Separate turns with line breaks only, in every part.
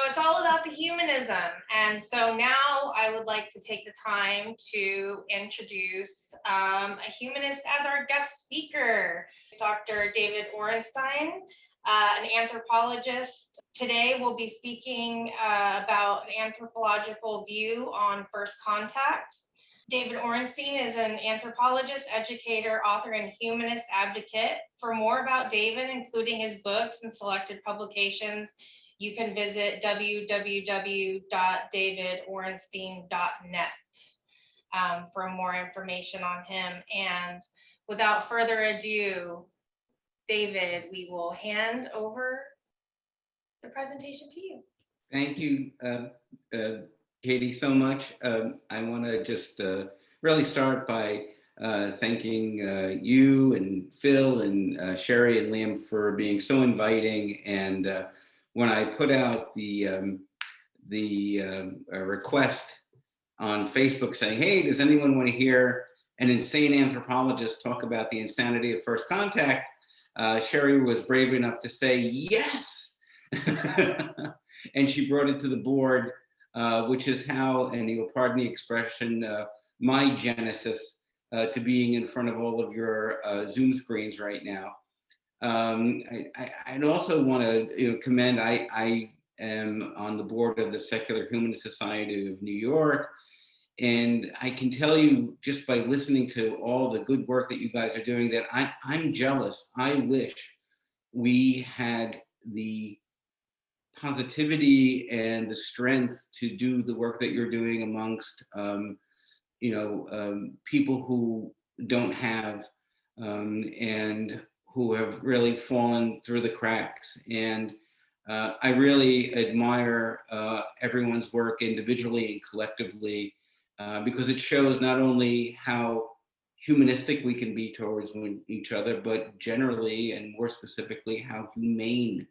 it's all about the humanism. And so now I would like to take the time to introduce a humanist as our guest speaker, Dr. David Orenstein, an anthropologist. Today we'll be speaking about an anthropological view on first contact. David Orenstein is an anthropologist, educator, author, and humanist advocate. For more about David, including his books and selected publications, you can visit www.davidorenstein.net for more information on him. And without further ado, David, we will hand over the presentation to you.
Thank you, Katie, so much. I want to just really start by thanking you and Phil and Sherry and Liam for being so inviting. And when I put out the request on Facebook saying, hey, does anyone want to hear an insane anthropologist talk about the insanity of first contact? Sherry was brave enough to say yes. And she brought it to the board, which is how, and you'll pardon the expression, my genesis to being in front of all of your Zoom screens right now. I'd also want to commend, I am on the board of the Secular Humanist Society of New York. And I can tell you just by listening to all the good work that you guys are doing that I'm jealous. I wish we had the positivity and the strength to do the work that you're doing amongst people who don't have and who have really fallen through the cracks. And I really admire everyone's work individually and collectively because it shows not only how humanistic we can be towards each other, but generally and more specifically how humane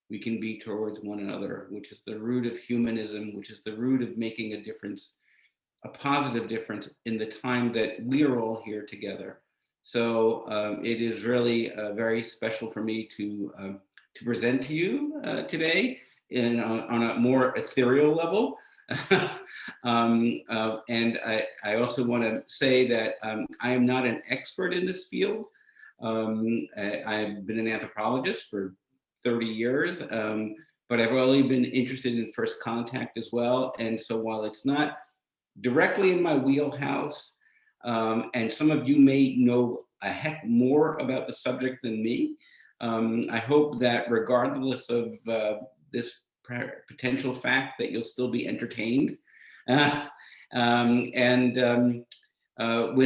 we can be towards one another, which is the root of humanism, which is the root of making a difference, a positive difference in the time that we are all here together. So it is really very special for me to present to you today on a more ethereal level. And I also want to say that I am not an expert in this field. I've been an anthropologist for 30 years, but I've only been interested in first contact as well. And so while it's not directly in my wheelhouse, and some of you may know a heck more about the subject than me, I hope that regardless of this potential fact that you'll still be entertained. With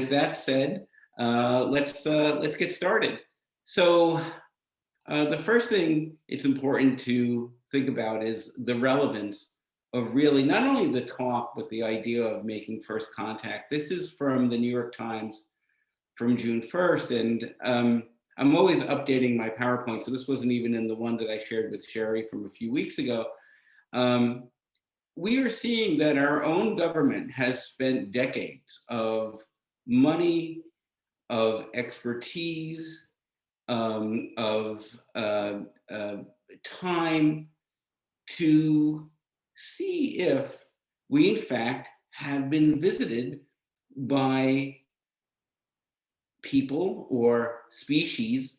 that said, let's get started. So the first thing it's important to think about is the relevance of really not only the talk, but the idea of making first contact. This is from the New York Times from June 1st. And I'm always updating my PowerPoint. So this wasn't even in the one that I shared with Sherry from a few weeks ago. We are seeing that our own government has spent decades of money, of expertise, of time to see if we in fact have been visited by people or species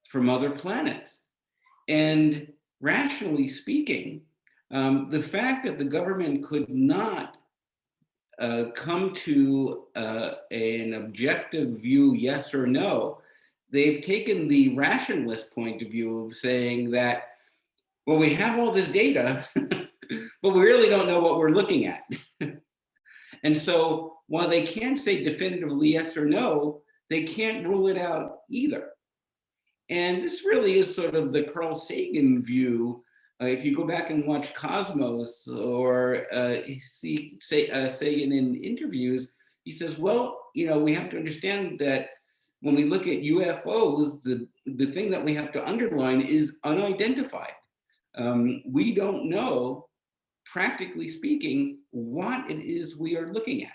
from other planets. And rationally speaking, the fact that the government could not come to an objective view, yes or no, they've taken the rationalist point of view of saying that, well, we have all this data, but we really don't know what we're looking at. And so while they can't say definitively yes or no, they can't rule it out either. And this really is sort of the Carl Sagan view. If you go back and watch Cosmos or see Sagan in interviews, he says, well, we have to understand that when we look at UFOs, the thing that we have to underline is unidentified. We don't know, practically speaking, what it is we are looking at.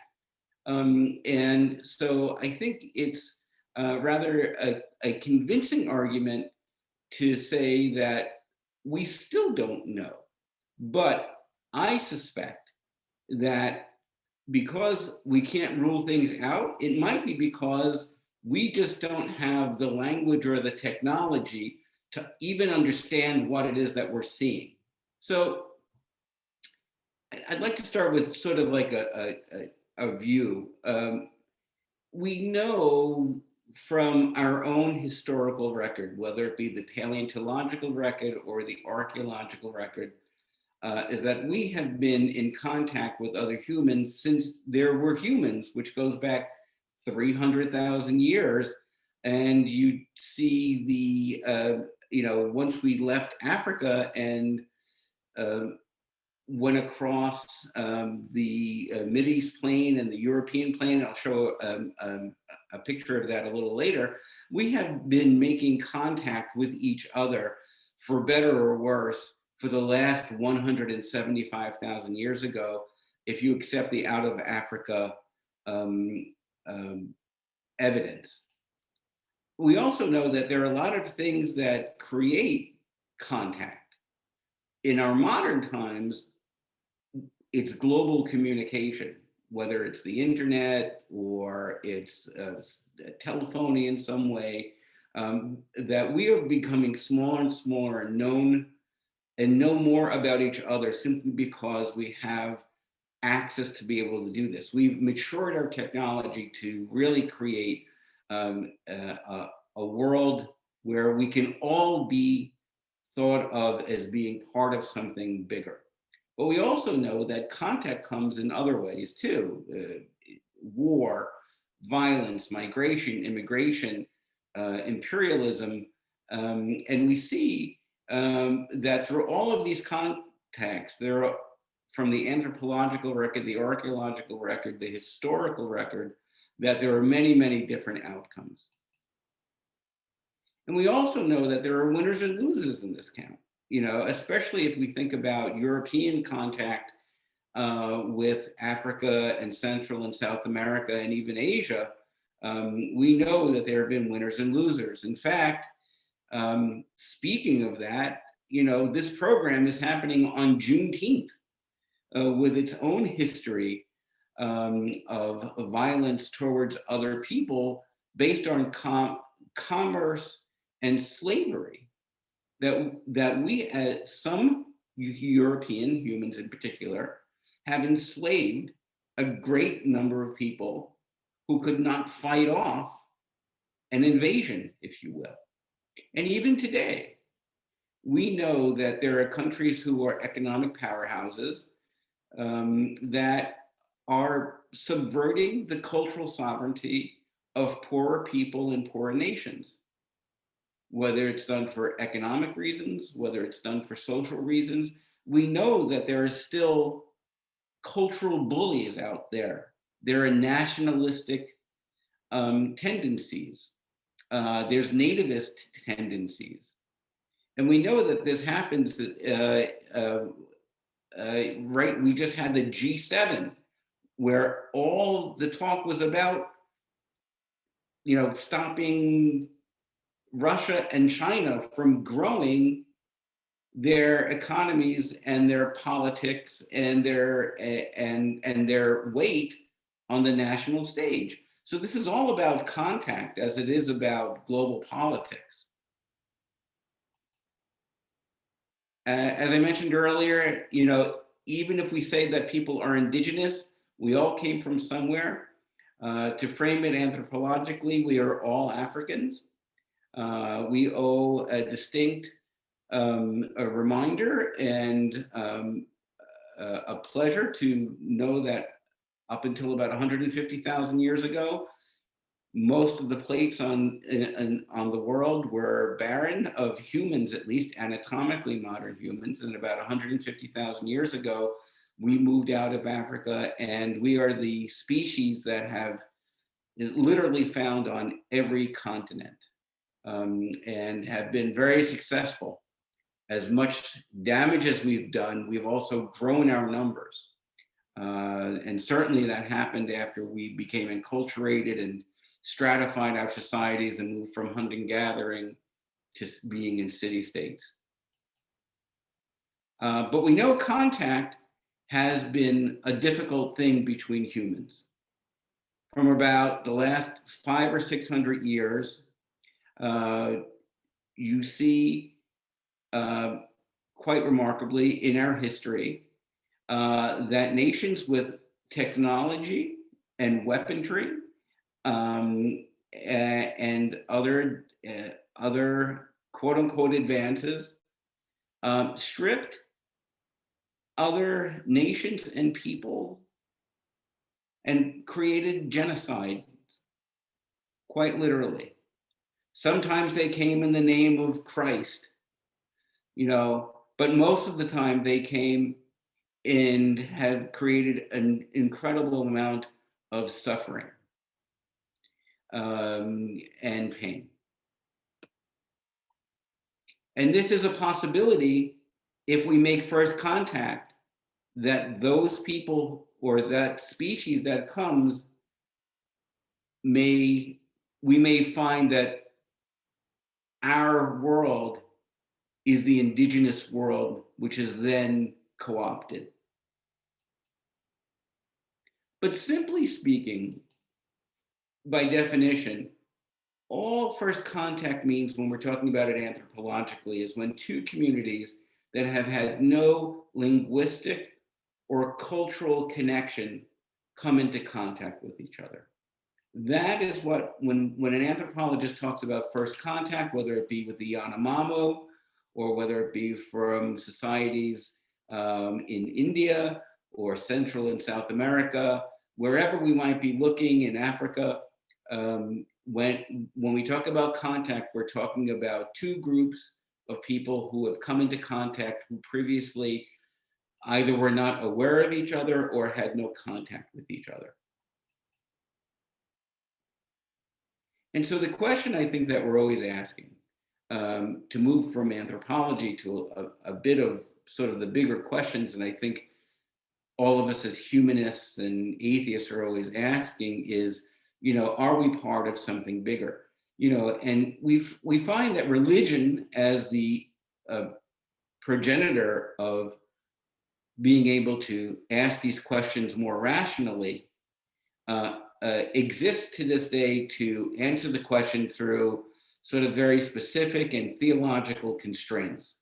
And so I think it's rather a convincing argument to say that we still don't know. But I suspect that because we can't rule things out, it might be because we just don't have the language or the technology to even understand what it is that we're seeing. So I'd like to start with sort of like a view. We know from our own historical record, whether it be the paleontological record or the archaeological record, is that we have been in contact with other humans since there were humans, which goes back 300,000 years. And you see once we left Africa and uh, went across the Mideast plain and the European plain, I'll show a picture of that a little later, we have been making contact with each other, for better or worse, for the last 175,000 years ago, if you accept the out of Africa um, um, evidence. We also know that there are a lot of things that create contact. In our modern times, it's global communication, whether it's the internet or it's telephony in some way, that we are becoming smaller and smaller and know more about each other simply because we have access to be able to do this. We've matured our technology to really create a world where we can all be thought of as being part of something bigger. But we also know that contact comes in other ways too. War, violence, migration, immigration, imperialism. And we see that through all of these contacts, there are, from the anthropological record, the archaeological record, the historical record, that there are many, many different outcomes. And we also know that there are winners and losers in this count, especially if we think about European contact with Africa and Central and South America and even Asia. We know that there have been winners and losers. In fact, speaking of that, this program is happening on Juneteenth with its own history of violence towards other people based on commerce and slavery, that we, as some European humans in particular, have enslaved a great number of people who could not fight off an invasion, if you will. And even today, we know that there are countries who are economic powerhouses that are subverting the cultural sovereignty of poorer people in poorer nations, whether it's done for economic reasons, whether it's done for social reasons. We know that there are still cultural bullies out there. There are nationalistic tendencies. There's nativist tendencies. And we know that this happens, right? We just had the G7, where all the talk was about, stopping Russia and China from growing their economies and their politics and their weight on the national stage. So this is all about contact as it is about global politics. As I mentioned earlier, even if we say that people are indigenous, we all came from somewhere. To frame it anthropologically, we are all Africans. We owe a distinct a reminder and a pleasure to know that up until about 150,000 years ago, most of the plates on the world were barren of humans, at least anatomically modern humans. And about 150,000 years ago, we moved out of Africa, and we are the species that have literally found on every continent and have been very successful. As much damage as we've done, we've also grown our numbers. And certainly that happened after we became enculturated and stratified our societies and moved from hunting gathering to being in city states. But we know contact has been a difficult thing between humans. From about the last 500 or 600 years, uh, you see uh, quite remarkably in our history that nations with technology and weaponry and other quote unquote advances stripped other nations and people and created genocide, quite literally. Sometimes they came in the name of Christ, but most of the time they came and have created an incredible amount of suffering and pain. And this is a possibility if we make first contact that those people or that species that comes we may find that our world is the indigenous world, which is then co-opted. But simply speaking, by definition, all first contact means when we're talking about it anthropologically is when two communities that have had no linguistic or cultural connection come into contact with each other. That is what, when an anthropologist talks about first contact, whether it be with the Yanomamo or whether it be from societies in India or Central and South America, wherever we might be looking in Africa, when we talk about contact, we're talking about two groups of people who have come into contact who previously either were not aware of each other or had no contact with each other. And so the question I think that we're always asking, to move from anthropology to a bit of sort of the bigger questions, and I think all of us as humanists and atheists are always asking is, are we part of something bigger? And we find that religion as the progenitor of being able to ask these questions more rationally exists to this day to answer the question through sort of very specific and theological constraints.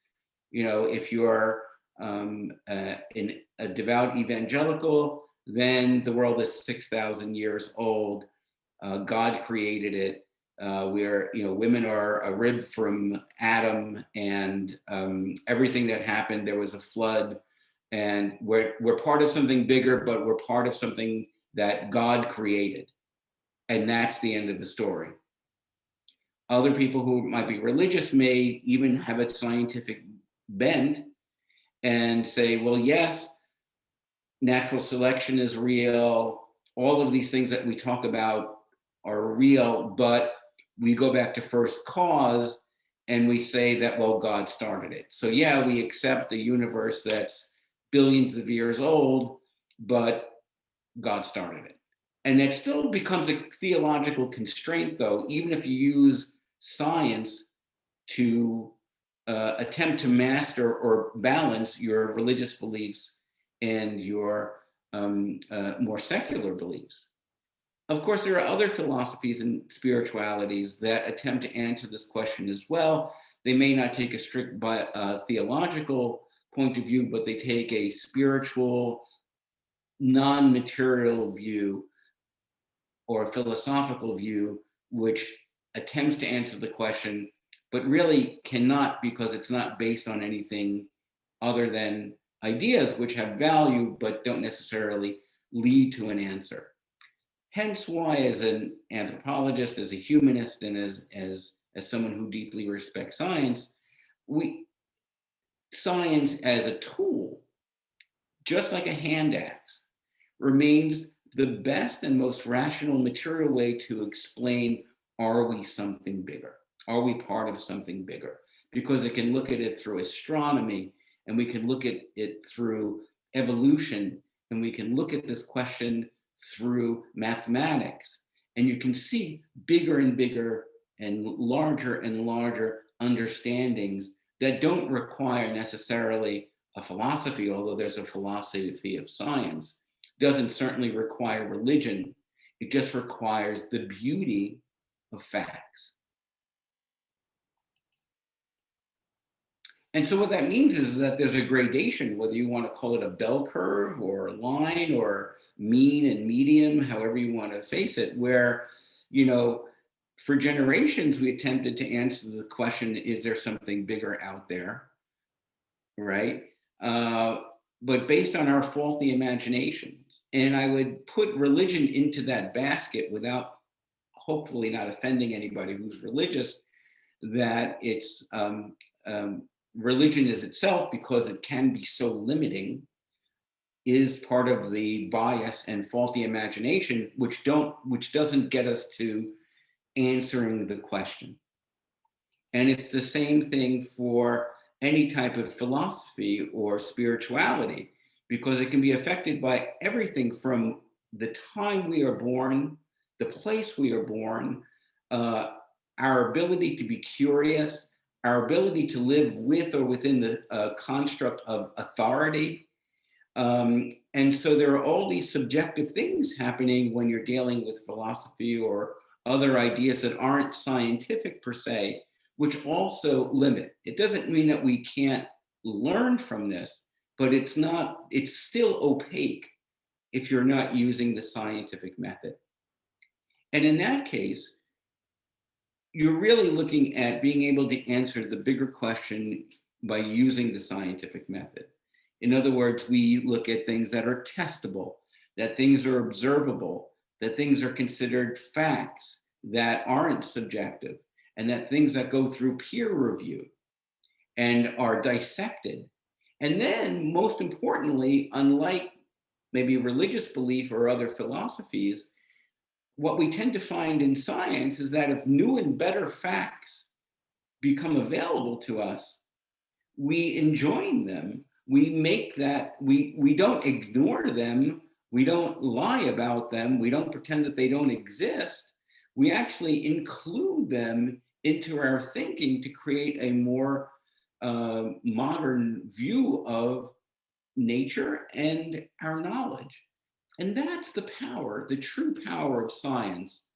If you're a devout evangelical, then the world is 6,000 years old. God created it. Women are a rib from Adam, and everything that happened, there was a flood, and we're part of something bigger, but we're part of something that God created. And that's the end of the story. Other people who might be religious may even have a scientific bent and say, well, yes, natural selection is real. All of these things that we talk about are real, but we go back to first cause and we say that, well, God started it. So yeah, we accept a universe that's billions of years old, but God started it. And it still becomes a theological constraint, though, even if you use science to attempt to master or balance your religious beliefs and your more secular beliefs. Of course, there are other philosophies and spiritualities that attempt to answer this question as well. They may not take a strict theological point of view, but they take a spiritual, non-material view or a philosophical view, which attempts to answer the question, but really cannot because it's not based on anything other than ideas which have value, but don't necessarily lead to an answer. Hence why, as an anthropologist, as a humanist, and as someone who deeply respects science, science as a tool, just like a hand axe, remains the best and most rational material way to explain, are we something bigger? Are we part of something bigger? Because it can look at it through astronomy, and we can look at it through evolution, and we can look at this question through mathematics, and you can see bigger and bigger and larger understandings that don't require necessarily a philosophy, although there's a philosophy of science, doesn't certainly require religion. It just requires the beauty of facts. And so what that means is that there's a gradation, whether you want to call it a bell curve or a line or mean and medium, however you want to face it, where, you know, for generations, we attempted to answer the question, is there something bigger out there, right? But based on our faulty imaginations. And I would put religion into that basket without hopefully not offending anybody who's religious, that it's religion is itself, because it can be so limiting, is part of the bias and faulty imagination, which doesn't get us to answering the question. And it's the same thing for any type of philosophy or spirituality, because it can be affected by everything from the time we are born, the place we are born, our ability to be curious, our ability to live with or within the construct of authority. And so there are all these subjective things happening when you're dealing with philosophy or other ideas that aren't scientific per se, which also limit. It doesn't mean that we can't learn from this, but it's still opaque if you're not using the scientific method. And in that case, you're really looking at being able to answer the bigger question by using the scientific method. In other words, we look at things that are testable, that things are observable, that things are considered facts that aren't subjective, and that things that go through peer review and are dissected. And then, most importantly, unlike maybe religious belief or other philosophies, what we tend to find in science is that if new and better facts become available to us, we enjoin them. We make that, we don't ignore them. We don't lie about them. We don't pretend that they don't exist. We actually include them into our thinking to create a more modern view of nature and our knowledge. And that's the power, the true power of science,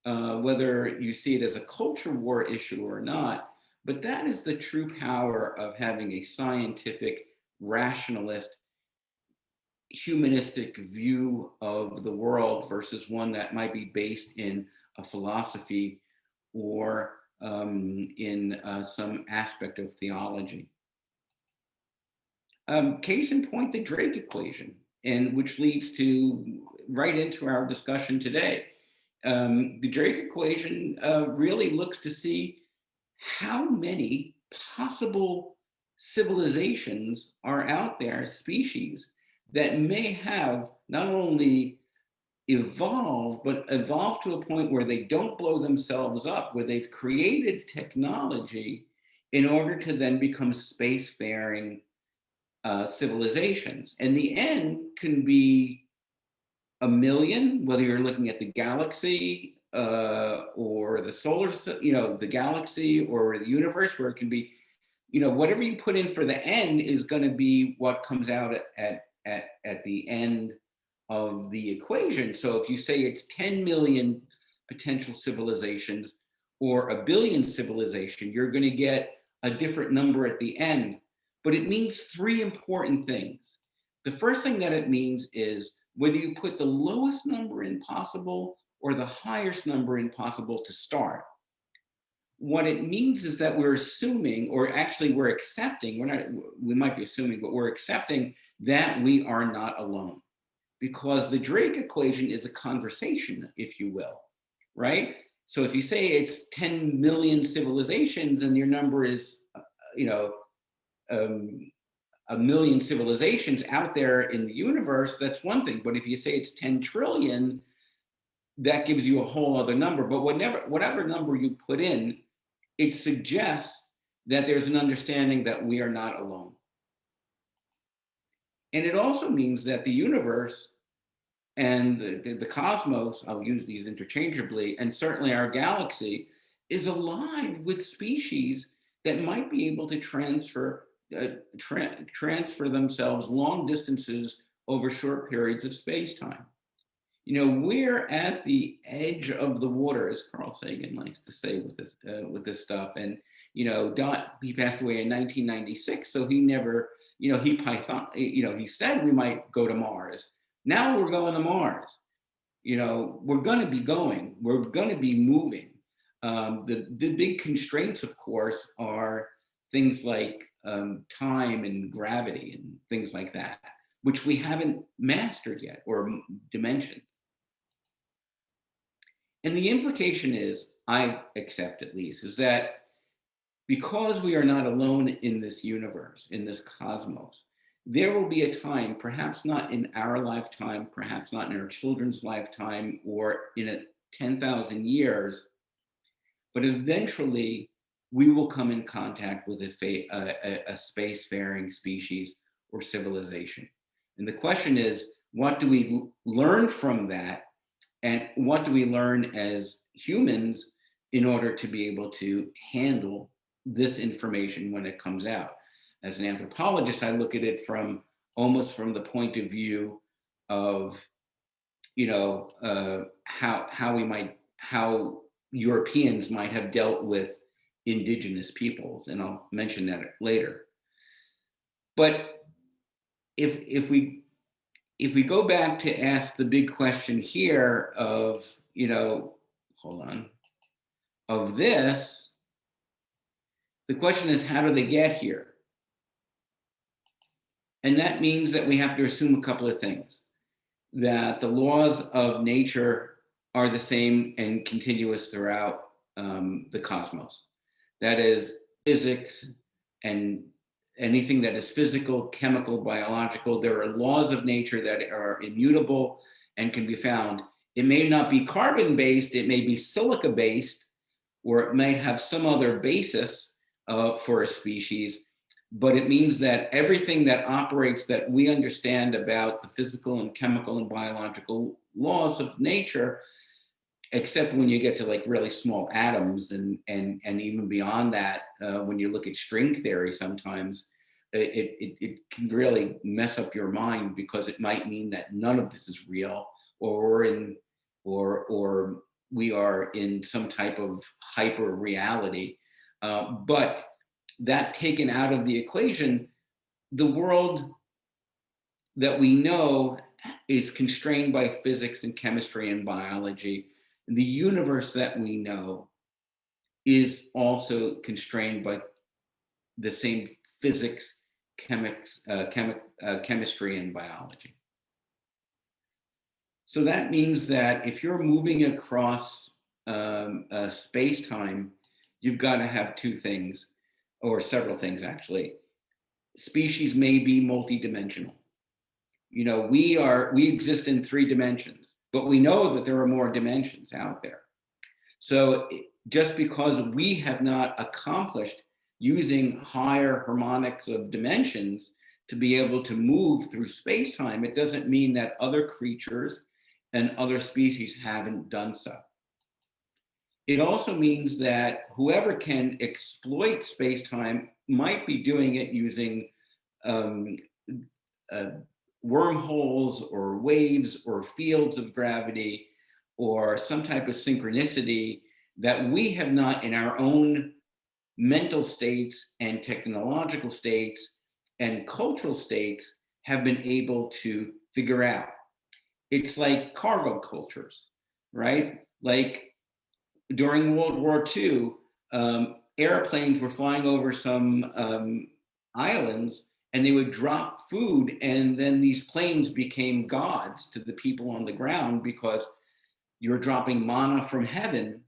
whether you see it as a culture war issue or not. But that is the true power of having a scientific, rationalist, humanistic view of the world versus one that might be based in a philosophy or in some aspect of theology. Case in point, the Drake equation, and which leads to right into our discussion today. The Drake equation really looks to see how many possible civilizations are out there, species that may have not only evolved, but evolved to a point where they don't blow themselves up, where they've created technology in order to then become spacefaring civilizations. And the end can be a million, whether you're looking at the galaxy or the solar, the galaxy or the universe, where it can be, whatever you put in for the end is going to be what comes out at the end of the equation. So if you say it's 10 million potential civilizations or a billion civilization, you're going to get a different number at the end. But it means three important things. The first thing that it means is whether you put the lowest number in possible or the highest number in possible to start. What it means is that we're assuming, or actually we're accepting, we might be assuming, but we're accepting that we are not alone. Because the Drake equation is a conversation, if you will, right? So if you say it's 10 million civilizations and your number is, a million civilizations out there in the universe, that's one thing. But if you say it's 10 trillion, that gives you a whole other number. But whatever number you put in, it suggests that there's an understanding that we are not alone. And it also means that the universe and the cosmos, I'll use these interchangeably, and certainly our galaxy is alive with species that might be able to transfer transfer themselves long distances over short periods of space-time. We're at the edge of the water, as Carl Sagan likes to say with this stuff. And he passed away in 1996, so he never, he said we might go to Mars. Now we're going to Mars. We're going to be going. We're going to be moving. The big constraints, of course, are things like time and gravity and things like that, which we haven't mastered yet, or dimension. And the implication is, I accept at least, is that because we are not alone in this universe, in this cosmos, there will be a time, perhaps not in our lifetime, perhaps not in our children's lifetime, or in 10,000 years, but eventually we will come in contact with a spacefaring species or civilization. And the question is, what do we learn from that? And what do we learn as humans in order to be able to handle this information when it comes out? As an anthropologist, I look at it almost from the point of view of, how Europeans might have dealt with indigenous peoples, and I'll mention that later. But if we go back to ask the big question here of, of this, the question is, how do they get here? And that means that we have to assume a couple of things: that the laws of nature are the same and continuous throughout the cosmos. That is, physics and anything that is physical, chemical, biological, there are laws of nature that are immutable and can be found. It may not be carbon-based, it may be silica-based, or it might have some other basis for a species, but it means that everything that operates that we understand about the physical and chemical and biological laws of nature, except when you get to like really small atoms and even beyond that, when you look at string theory, sometimes it can really mess up your mind, because it might mean that none of this is real, or we are in some type of hyper reality. But that taken out of the equation, the world that we know is constrained by physics and chemistry and biology. The universe that we know is also constrained by the same physics, chemistry, and biology. So that means that if you're moving across space-time, you've got to have two things, or several things actually. Species may be multidimensional. We exist in 3 dimensions, but we know that there are more dimensions out there. So just because we have not accomplished using higher harmonics of dimensions to be able to move through space-time, it doesn't mean that other creatures and other species haven't done so. It also means that whoever can exploit space-time might be doing it using wormholes or waves or fields of gravity or some type of synchronicity that we have not, in our own mental states and technological states and cultural states, have been able to figure out. It's like cargo cultures, right? Like during World War II, airplanes were flying over some islands, and they would drop food, and then these planes became gods to the people on the ground, because you're dropping manna from heaven,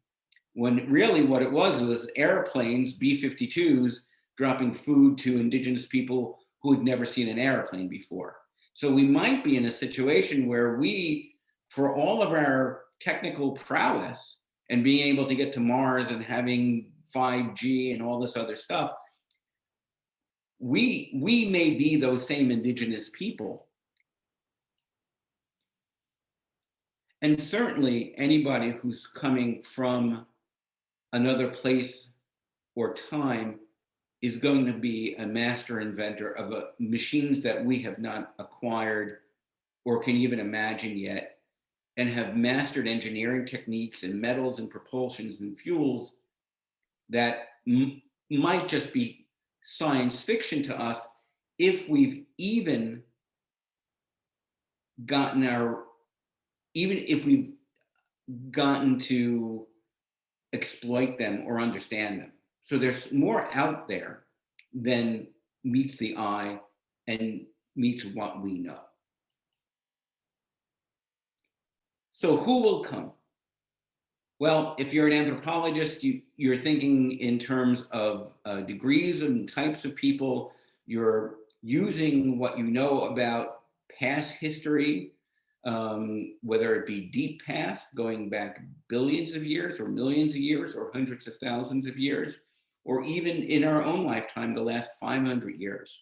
when really what it was airplanes, B-52s, dropping food to indigenous people who had never seen an airplane before. So we might be in a situation where we, for all of our technical prowess and being able to get to Mars and having 5G and all this other stuff, we may be those same indigenous people. And certainly anybody who's coming from another place or time is going to be a master inventor of machines that we have not acquired or can even imagine yet, and have mastered engineering techniques and metals and propulsions and fuels that might just be science fiction to us if we've even gotten even if we've gotten to exploit them or understand them. So there's more out there than meets the eye and meets what we know. So who will come? Well, if you're an anthropologist, you're thinking in terms of degrees and types of people. You're using what you know about past history, whether it be deep past, going back billions of years or millions of years or hundreds of thousands of years, or even in our own lifetime, the last 500 years.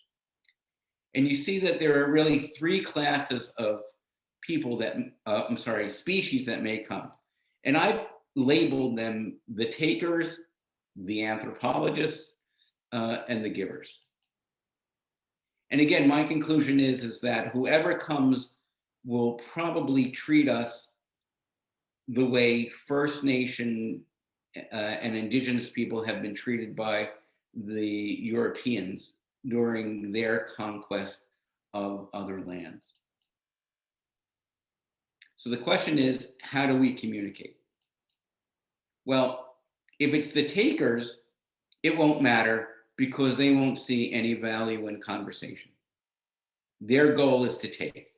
And you see that there are really three classes of people that, species that may come. And I've labeled them the takers, the anthropologists, and the givers. And again, my conclusion is that whoever comes will probably treat us the way First Nation and indigenous people have been treated by the Europeans during their conquest of other lands. So the question is, how do we communicate? Well, if it's the takers, it won't matter because they won't see any value in conversation. Their goal is to take,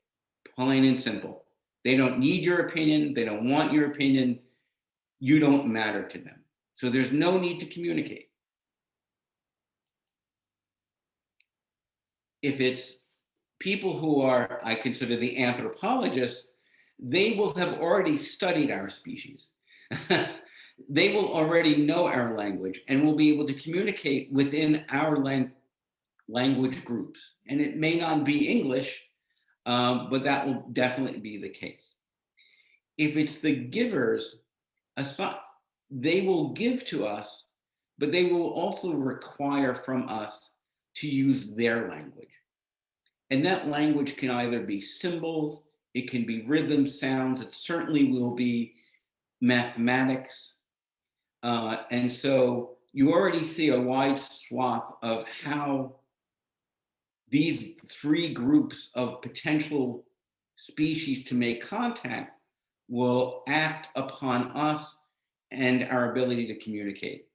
plain and simple. They don't need your opinion. They don't want your opinion. You don't matter to them. So there's no need to communicate. If it's people who are, I consider the anthropologists, they will have already studied our species. They will already know our language and will be able to communicate within our language groups. And it may not be English, but that will definitely be the case. If it's the givers, they will give to us, but they will also require from us to use their language. And that language can either be symbols, it can be rhythm, sounds, it certainly will be mathematics. And so you already see a wide swath of how these three groups of potential species to make contact will act upon us and our ability to communicate.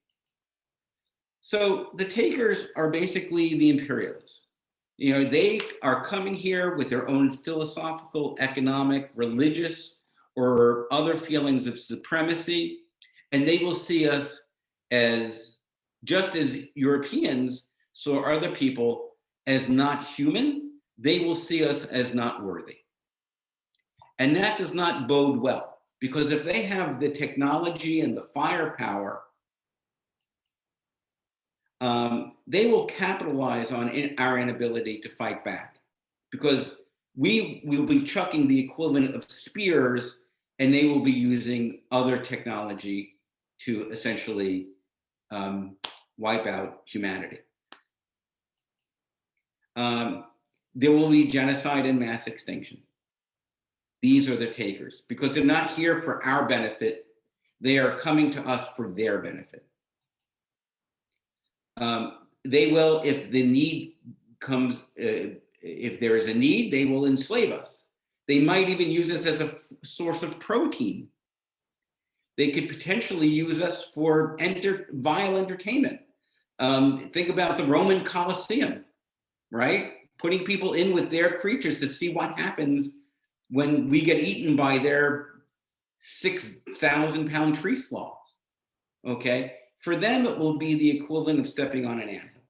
So the takers are basically the imperialists. You know, they are coming here with their own philosophical, economic, religious, or other feelings of supremacy, and they will see us as, just as Europeans saw other people as not human, they will see us as not worthy. And that does not bode well, because if they have the technology and the firepower, they will capitalize on our inability to fight back, because we will be chucking the equivalent of spears and they will be using other technology to essentially wipe out humanity. There will be genocide and mass extinction. These are the takers, because they're not here for our benefit. They are coming to us for their benefit. They will, if the need comes, if there is a need, they will enslave us. They might even use us as a source of protein. They could potentially use us for vile entertainment. Think about the Roman Colosseum, right? Putting people in with their creatures to see what happens when we get eaten by their 6,000-pound tree sloths, okay? For them, it will be the equivalent of stepping on an anthill.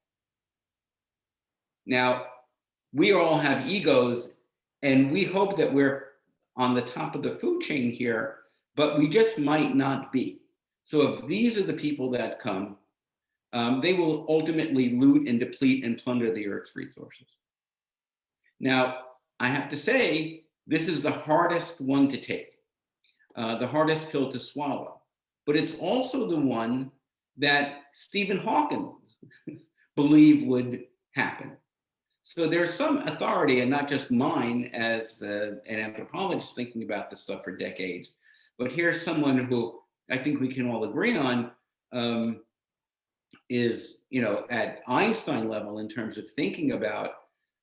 Now, we all have egos, and we hope that we're on the top of the food chain here, but we just might not be. So if these are the people that come, they will ultimately loot and deplete and plunder the Earth's resources. Now, I have to say, this is the hardest one to take, the hardest pill to swallow, but it's also the one that Stephen Hawking believe would happen. So there's some authority, and not just mine as an anthropologist thinking about this stuff for decades, but here's someone who I think we can all agree on is, at Einstein level in terms of thinking about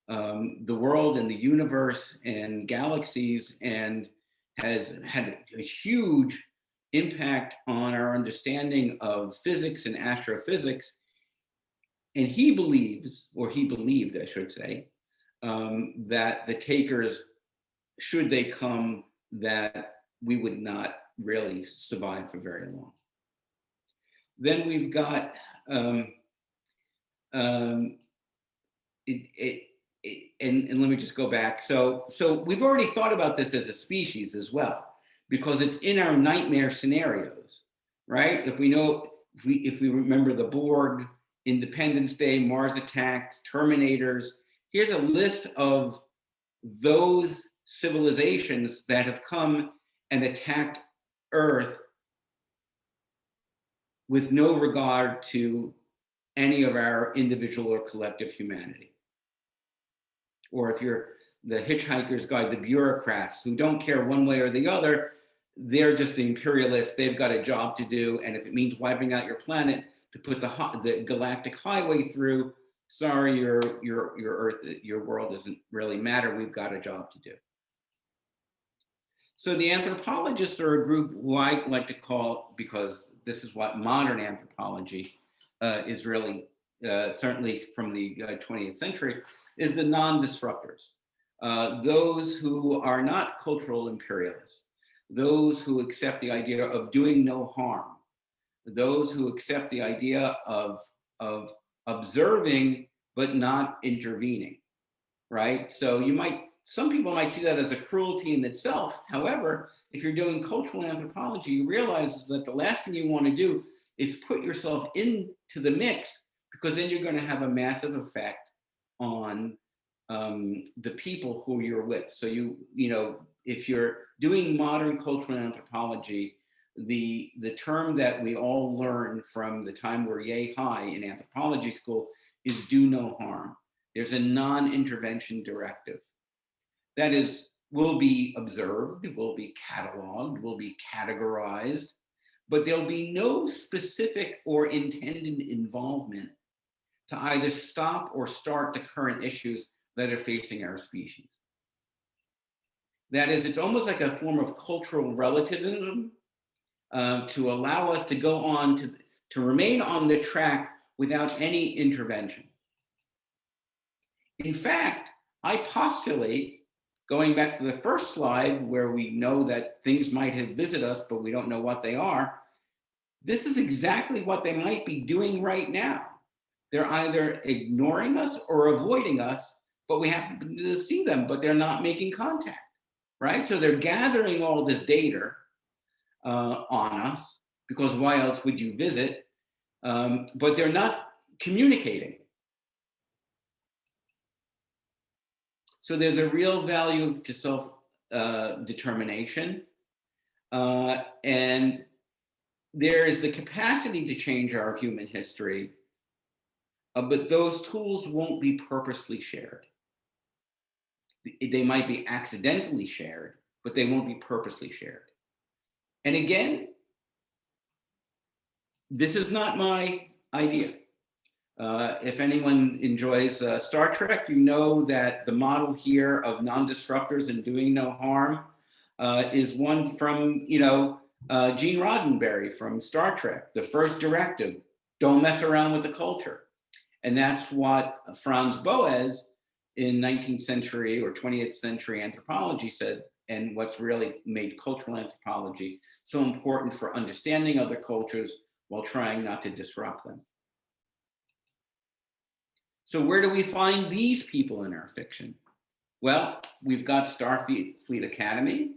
the world and the universe and galaxies, and has had a huge impact on our understanding of physics and astrophysics. And he believes, or he believed, I should say, that the takers, should they come, that we would not really survive for very long. Then we've got um, and let me just go back. So we've already thought about this as a species as well, because it's in our nightmare scenarios, right? If we remember the Borg, Independence Day, Mars attacks, Terminators, here's a list of those civilizations that have come and attacked Earth with no regard to any of our individual or collective humanity. Or if you're the Hitchhiker's Guide, the bureaucrats who don't care one way or the other, they're just the imperialists. They've got a job to do, and if it means wiping out your planet to put the galactic highway through, sorry, your Earth, your world doesn't really matter. We've got a job to do. So the anthropologists are a group who I like to call, because this is what modern anthropology is really, certainly from the 20th century, is the non-disruptors. Those who are not cultural imperialists, those who accept the idea of doing no harm, those who accept the idea of observing but not intervening, right? So some people might see that as a cruelty in itself. However, if you're doing cultural anthropology, you realize that the last thing you want to do is put yourself into the mix, because then you're going to have a massive effect on the people who you're with. So if you're doing modern cultural anthropology, the term that we all learn from the time we're yay high in anthropology school is do no harm. There's a non-intervention directive. That is, will be observed, will be cataloged, will be categorized, but there'll be no specific or intended involvement to either stop or start the current issues that are facing our species. That is, it's almost like a form of cultural relativism to allow us to go on to remain on the track without any intervention. In fact, I postulate, going back to the first slide where we know that things might have visited us, but we don't know what they are, this is exactly what they might be doing right now. They're either ignoring us or avoiding us, but we happen to see them, but they're not making contact, right? So they're gathering all this data on us, because why else would you visit? But they're not communicating. So there's a real value to self-determination. And there is the capacity to change our human history, but those tools won't be purposely shared. They might be accidentally shared, but they won't be purposely shared. And again, this is not my idea. If anyone enjoys Star Trek, you know that the model here of non-disruptors and doing no harm is one from, Gene Roddenberry from Star Trek, the first directive, don't mess around with the culture. And that's what Franz Boas in 19th century or 20th century anthropology said, and what's really made cultural anthropology so important for understanding other cultures while trying not to disrupt them. So where do we find these people in our fiction? Well, we've got Starfleet Academy.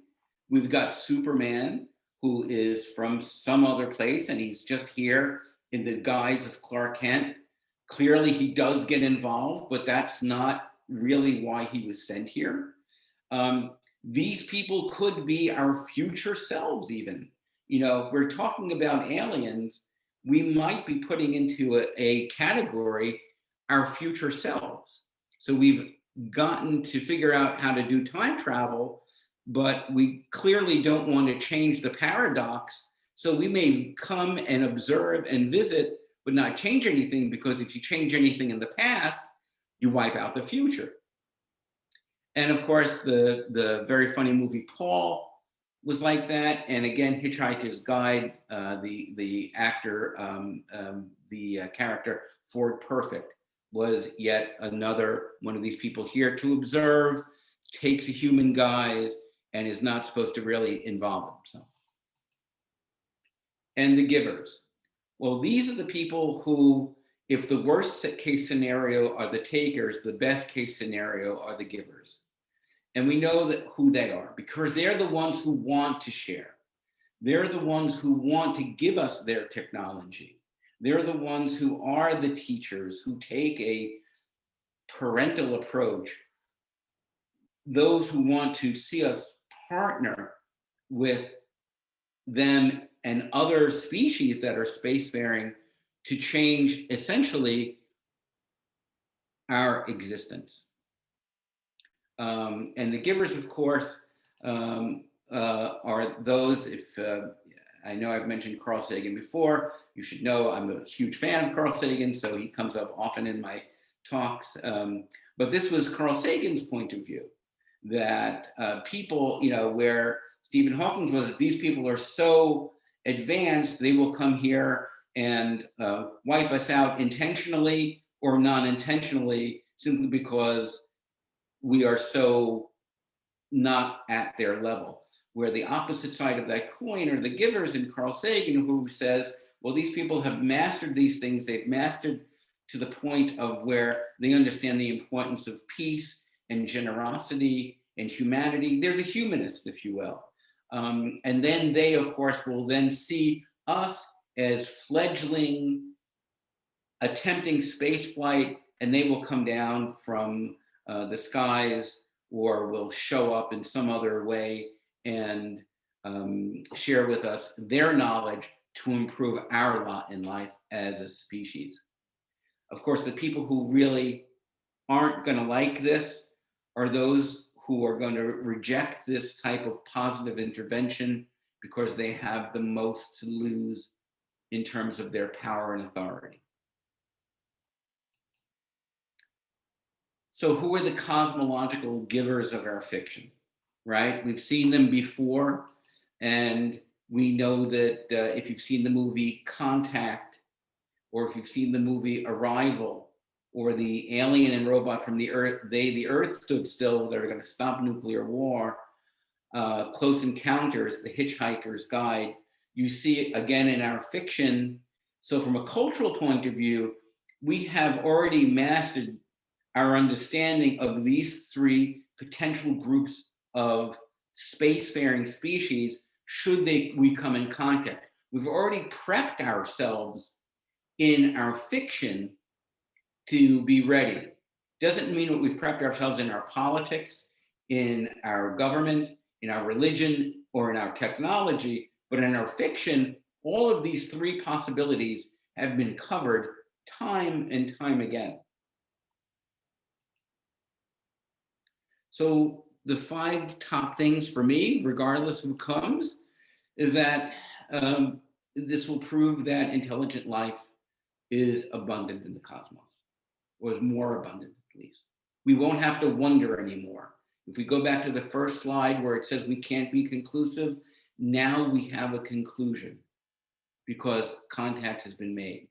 We've got Superman, who is from some other place, and he's just here in the guise of Clark Kent. Clearly, he does get involved, but that's not really why he was sent here. These people could be our future selves even. If we're talking about aliens, we might be putting into a category our future selves. So we've gotten to figure out how to do time travel, but we clearly don't want to change the paradox. So we may come and observe and visit, but not change anything, because if you change anything in the past, you wipe out the future. And of course, the very funny movie Paul was like that. And again, Hitchhiker's Guide, the actor, the character Ford Perfect was yet another one of these people here to observe, takes a human guise, and is not supposed to really involve himself. And the givers. Well, these are the people who, if the worst case scenario are the takers, the best case scenario are the givers. And we know that who they are, because they're the ones who want to share. They're the ones who want to give us their technology. They're the ones who are the teachers who take a parental approach. Those who want to see us partner with them and other species that are spacefaring to change essentially our existence. And the givers, of course, are those, if I know I've mentioned Carl Sagan before, you should know I'm a huge fan of Carl Sagan, so he comes up often in my talks. But this was Carl Sagan's point of view, that people, where Stephen Hawking was, these people are so advanced, they will come here and wipe us out intentionally or non-intentionally, simply because we are so not at their level. Where the opposite side of that coin are the givers in Carl Sagan, who says, well, these people have mastered these things. They've mastered to the point of where they understand the importance of peace and generosity and humanity. They're the humanists, if you will. And then they, of course, will then see us as fledgling attempting space flight, and they will come down from the skies, or will show up in some other way and share with us their knowledge to improve our lot in life as a species. Of course, the people who really aren't going to like this are those who are going to reject this type of positive intervention because they have the most to lose in terms of their power and authority. So who are the cosmological givers of our fiction, right? We've seen them before, and we know that if you've seen the movie Contact, or if you've seen the movie Arrival, or the alien and robot from the Earth, the Earth stood still, they're going to stop nuclear war, Close Encounters, The Hitchhiker's Guide, you see it again in our fiction. So from a cultural point of view, we have already mastered our understanding of these three potential groups of spacefaring species should we come in contact. We've already prepped ourselves in our fiction to be ready. Doesn't mean that we've prepped ourselves in our politics, in our government, in our religion, or in our technology, but in our fiction, all of these three possibilities have been covered time and time again. So the 5 top things for me, regardless who comes, is that this will prove that intelligent life is abundant in the cosmos, or is more abundant at least. We won't have to wonder anymore. If we go back to the first slide where it says we can't be conclusive, now we have a conclusion because contact has been made.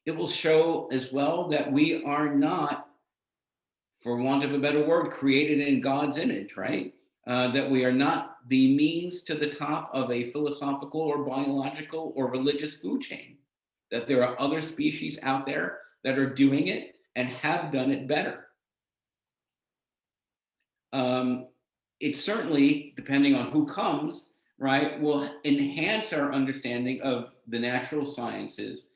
It will show as well that we are not, for want of a better word, created in God's image, right? That we are not the means to the top of a philosophical or biological or religious food chain, that there are other species out there that are doing it and have done it better. It certainly, depending on who comes, right, will enhance our understanding of the natural sciences,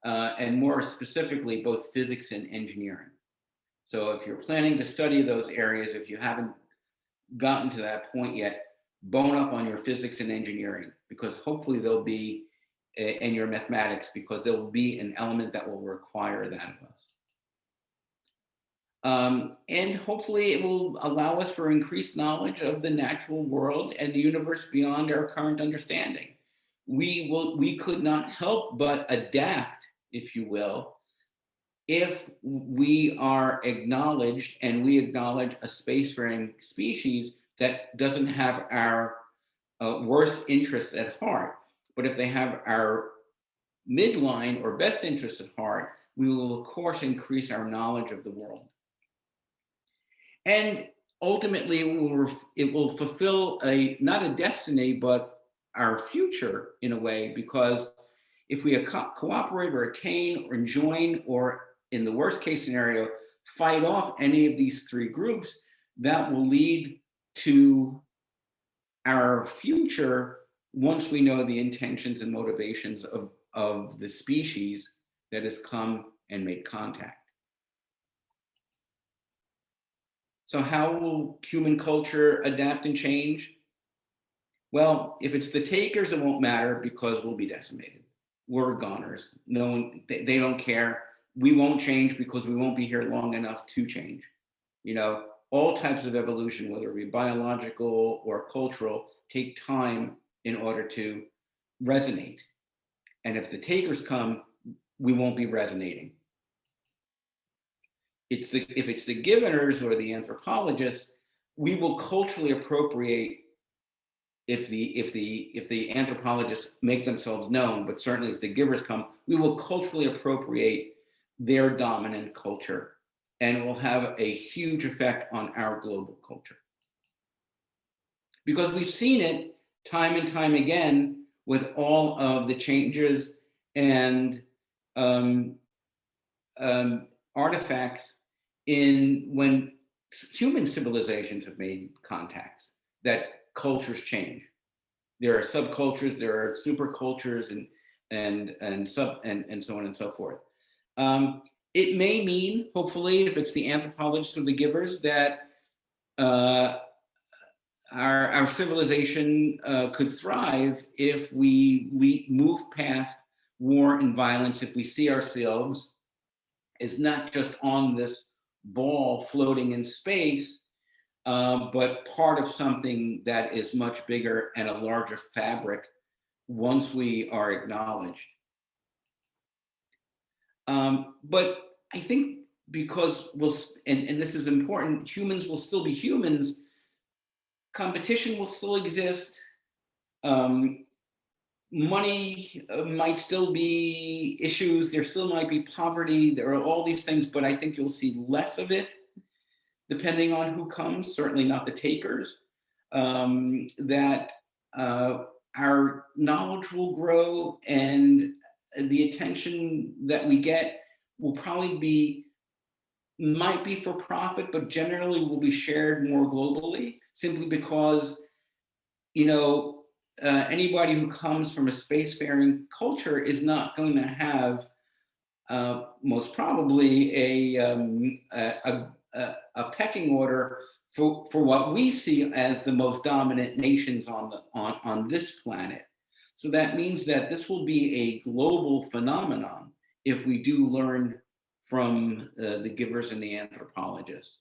and more specifically, both physics and engineering. So if you're planning to study those areas, if you haven't gotten to that point yet, bone up on your physics and engineering, because hopefully there'll be, and your mathematics, because there will be an element that will require that of us. And hopefully it will allow us for increased knowledge of the natural world and the universe beyond our current understanding. We could not help but adapt, if you will, if we are acknowledged and we acknowledge a spacefaring species that doesn't have our worst interest at heart, but if they have our midline or best interest at heart, we will of course increase our knowledge of the world. And ultimately, it will fulfill not a destiny, but our future in a way, because if we cooperate or attain or join, or in the worst case scenario, fight off any of these three groups, that will lead to our future once we know the intentions and motivations of the species that has come and made contact. So how will human culture adapt and change? Well, if it's the takers, it won't matter because we'll be decimated. We're goners. No one, they don't care. We won't change because we won't be here long enough to change. You know, all types of evolution, whether it be biological or cultural, take time in order to resonate. And if the takers come, we won't be resonating. If it's the givers or the anthropologists, we will culturally appropriate if the anthropologists make themselves known, but certainly if the givers come, we will culturally appropriate their dominant culture, and it will have a huge effect on our global culture. Because we've seen it time and time again with all of the changes and artifacts in when human civilizations have made contacts, that cultures change. There are subcultures, there are supercultures, and so on and so forth. It may mean, hopefully, if it's the anthropologists or the givers, that our civilization could thrive if we move past war and violence, if we see ourselves as not just on this ball floating in space, but part of something that is much bigger and a larger fabric once we are acknowledged. But I think because and this is important, humans will still be humans, competition will still exist, money might still be issues, there still might be poverty, there are all these things, but I think you'll see less of it depending on who comes, certainly not the takers, that our knowledge will grow and the attention that we get will probably might be for profit, but generally will be shared more globally, simply because, you know, anybody who comes from a spacefaring culture is not going to have most probably a pecking order for what we see as the most dominant nations on this planet. So that means that this will be a global phenomenon if we do learn from the givers and the anthropologists.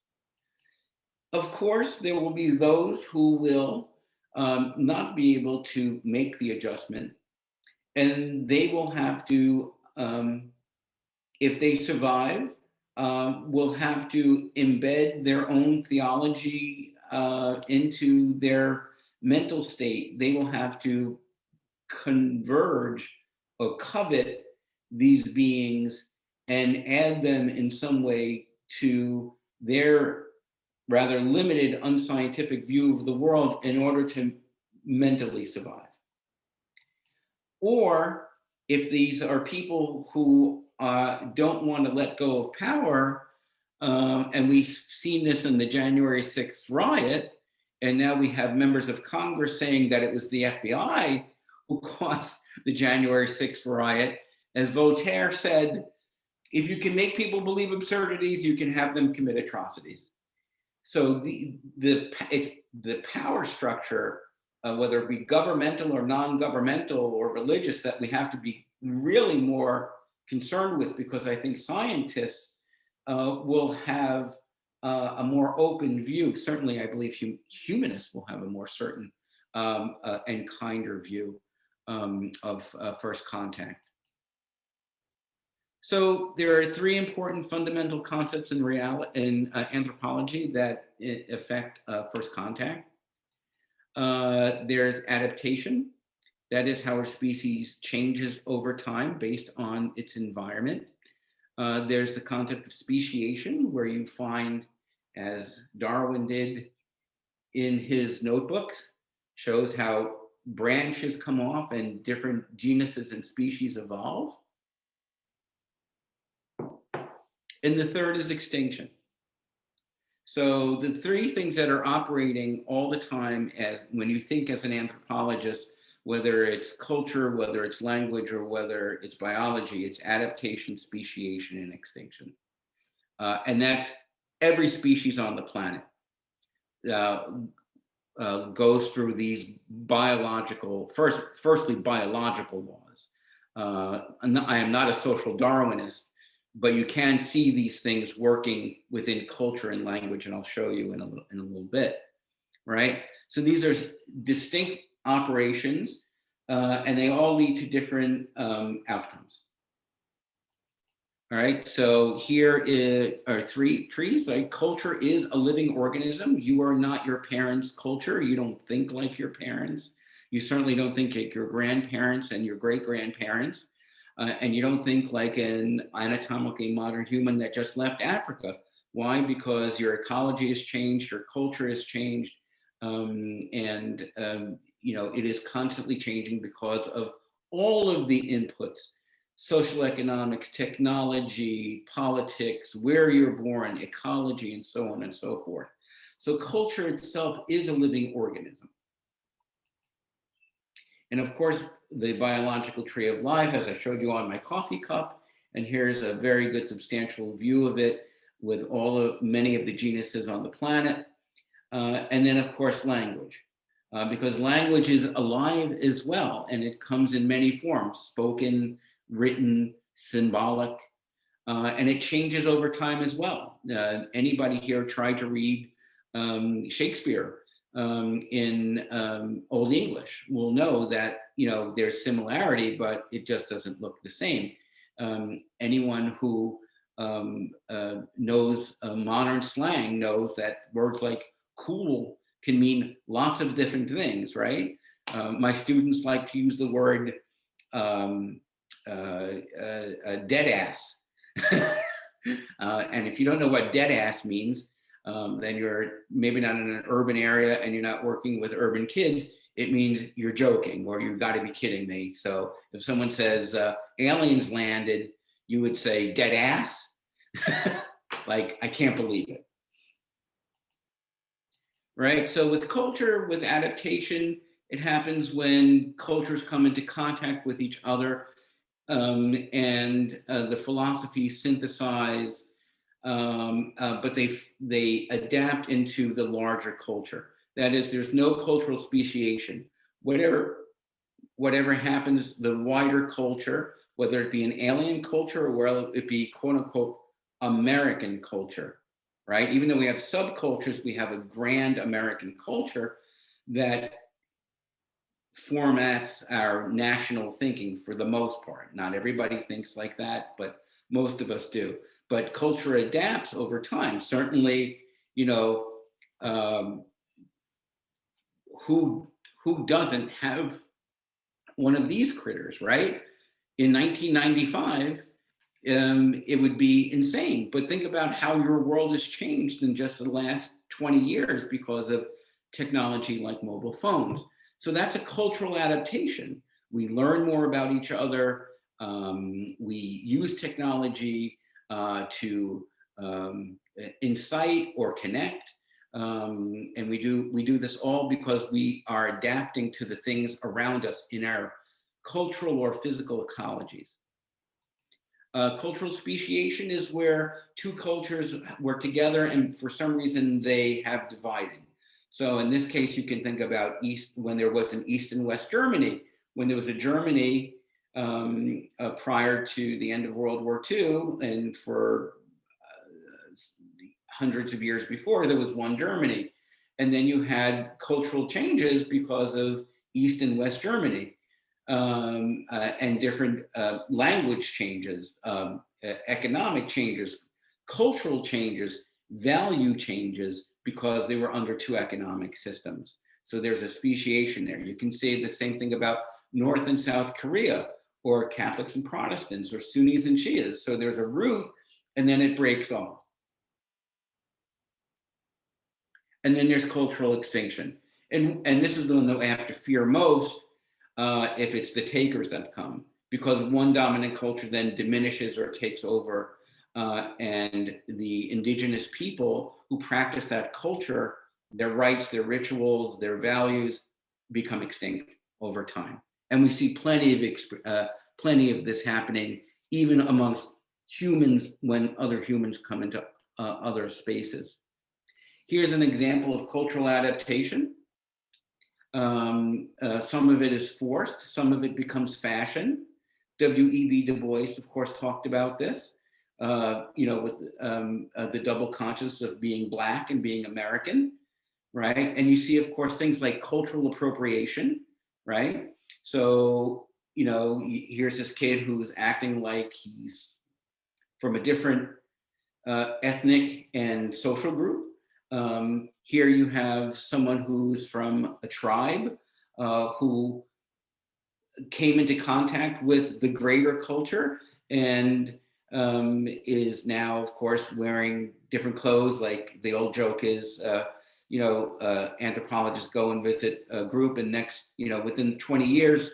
Of course, there will be those who will not be able to make the adjustment, and they will have to, if they survive, will have to embed their own theology into their mental state. They will have to converge or covet these beings and add them in some way to their rather limited, unscientific view of the world in order to mentally survive. Or if these are people who don't want to let go of power, and we've seen this in the January 6th riot, and now we have members of Congress saying that it was the FBI who caused the January 6th riot. As Voltaire said, if you can make people believe absurdities, you can have them commit atrocities. So it's the power structure, whether it be governmental or non-governmental or religious, that we have to be really more concerned with, because I think scientists will have a more open view. Certainly, I believe humanists will have a more certain and kinder view of first contact. So there are three important fundamental concepts in anthropology that affect first contact. There's adaptation. That is how a species changes over time based on its environment. There's the concept of speciation, where you find, as Darwin did in his notebooks, shows how branches come off and different genuses and species evolve. And the third is extinction. So the three things that are operating all the time, as when you think as an anthropologist, whether it's culture, whether it's language, or whether it's biology, it's adaptation, speciation, and extinction. And that's every species on the planet goes through these biological, firstly, biological laws. I am not a social Darwinist, but you can see these things working within culture and language, and I'll show you in a little bit, right? So these are distinct operations, and they all lead to different outcomes. All right, so here are three trees. Like, culture is a living organism. You are not your parents' culture. You don't think like your parents. You certainly don't think like your grandparents and your great-grandparents. And you don't think like an anatomically modern human that just left Africa. Why? Because your ecology has changed, your culture has changed, and it is constantly changing because of all of the inputs: social economics, technology, politics, where you're born, ecology, and so on and so forth. So culture itself is a living organism. And of course, the biological tree of life, as I showed you on my coffee cup, and here's a very good substantial view of it with many of the genuses on the planet. And then of course, language, because language is alive as well, and it comes in many forms: spoken, written, symbolic, and it changes over time as well. Anybody here tried to read Shakespeare in Old English will know that there's similarity, but it just doesn't look the same. Anyone who knows modern slang knows that words like cool can mean lots of different things, right? My students like to use the word dead ass. And if you don't know what dead ass means, then you're maybe not in an urban area and you're not working with urban kids. It means you're joking, or you've got to be kidding me. So if someone says aliens landed, you would say dead ass. Like, I can't believe it. Right? So with culture, with adaptation, it happens when cultures come into contact with each other, and the philosophies synthesize, but they adapt into the larger culture. That is, there's no cultural speciation. Whatever happens, the wider culture, whether it be an alien culture or whether it be quote unquote American culture, right? Even though we have subcultures, we have a grand American culture that formats our national thinking for the most part. Not everybody thinks like that, but most of us do. But culture adapts over time. Certainly, who doesn't have one of these critters, right? In 1995, it would be insane. But think about how your world has changed in just the last 20 years because of technology like mobile phones. So that's a cultural adaptation. We learn more about each other. We use technology to incite or connect. And we do this all because we are adapting to the things around us in our cultural or physical ecologies. Cultural speciation is where two cultures work together and for some reason they have divided. So in this case, you can think about when there was an East and West Germany. When there was a Germany prior to the end of World War II, and for hundreds of years before, there was one Germany. And then you had cultural changes because of East and West Germany, and different language changes, economic changes, cultural changes, value changes, because they were under two economic systems. So there's a speciation there. You can say the same thing about North and South Korea, or Catholics and Protestants, or Sunnis and Shias. So there's a root, and then it breaks off. And then there's cultural extinction. And this is the one that we have to fear most, if it's the takers that come, because one dominant culture then diminishes or takes over, and the indigenous people who practice that culture, their rites, their rituals, their values become extinct over time. And we see plenty of this happening even amongst humans when other humans come into other spaces. Here's an example of cultural adaptation. Some of it is forced, some of it becomes fashion. W.E.B. Du Bois, of course, talked about this, with the double consciousness of being Black and being American, right? And you see, of course, things like cultural appropriation, right? So, here's this kid who's acting like he's from a different ethnic and social group. Here you have someone who's from a tribe who came into contact with the greater culture and is now, of course, wearing different clothes. Like the old joke is, anthropologists go and visit a group, and next, within 20 years,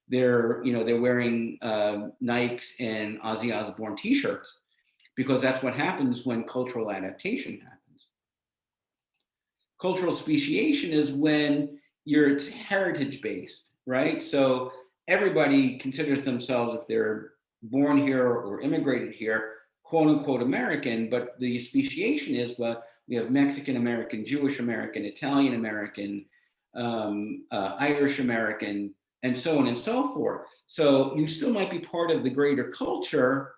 they're wearing Nikes and Ozzy Osbourne t-shirts, because that's what happens when cultural adaptation happens. Cultural speciation is when it's heritage-based, right? So everybody considers themselves, if they're born here or immigrated here, quote unquote American, but the speciation is, well, we have Mexican American, Jewish American, Italian American, Irish American, and so on and so forth. So you still might be part of the greater culture,